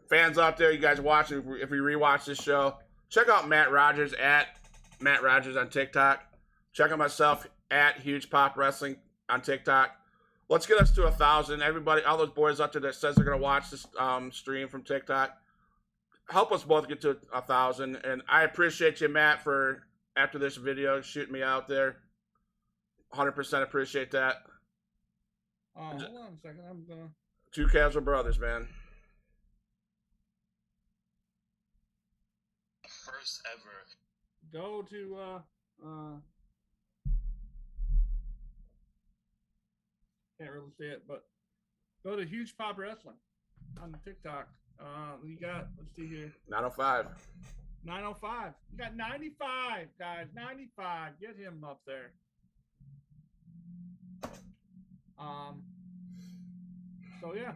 Speaker 2: fans out there, you guys watching, if you rewatch this show, check out Matt Rogers at Matt Rogers on TikTok. Check out myself at Huge Pop Wrestling on TikTok. Let's get us to 1,000. Everybody, all those boys out there that says they're going to watch this stream from TikTok, help us both get to 1,000. And I appreciate you, Matt, for after this video shooting me out there. 100% appreciate that.
Speaker 1: Hold on a second. I'm gonna.
Speaker 2: Two casual brothers, man.
Speaker 3: First ever.
Speaker 1: Go to Can't really see it, but go to Huge Pop Wrestling on TikTok. You got, let's see here,
Speaker 2: 905.
Speaker 1: 905. You got 95, guys. 95. Get him up there. So yeah.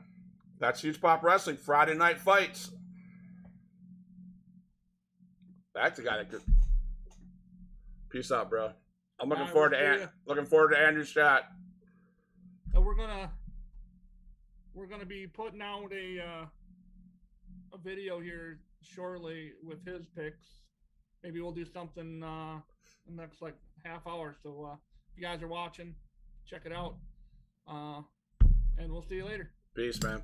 Speaker 2: That's Huge Pop Wrestling. Friday night fights. That's the guy that could. Peace out, bro. I'm looking forward to Andrew's shot.
Speaker 1: So we're gonna be putting out a video here shortly with his picks. Maybe we'll do something in the next like half hour. So if you guys are watching, check it out. And we'll see you later.
Speaker 2: Peace, man.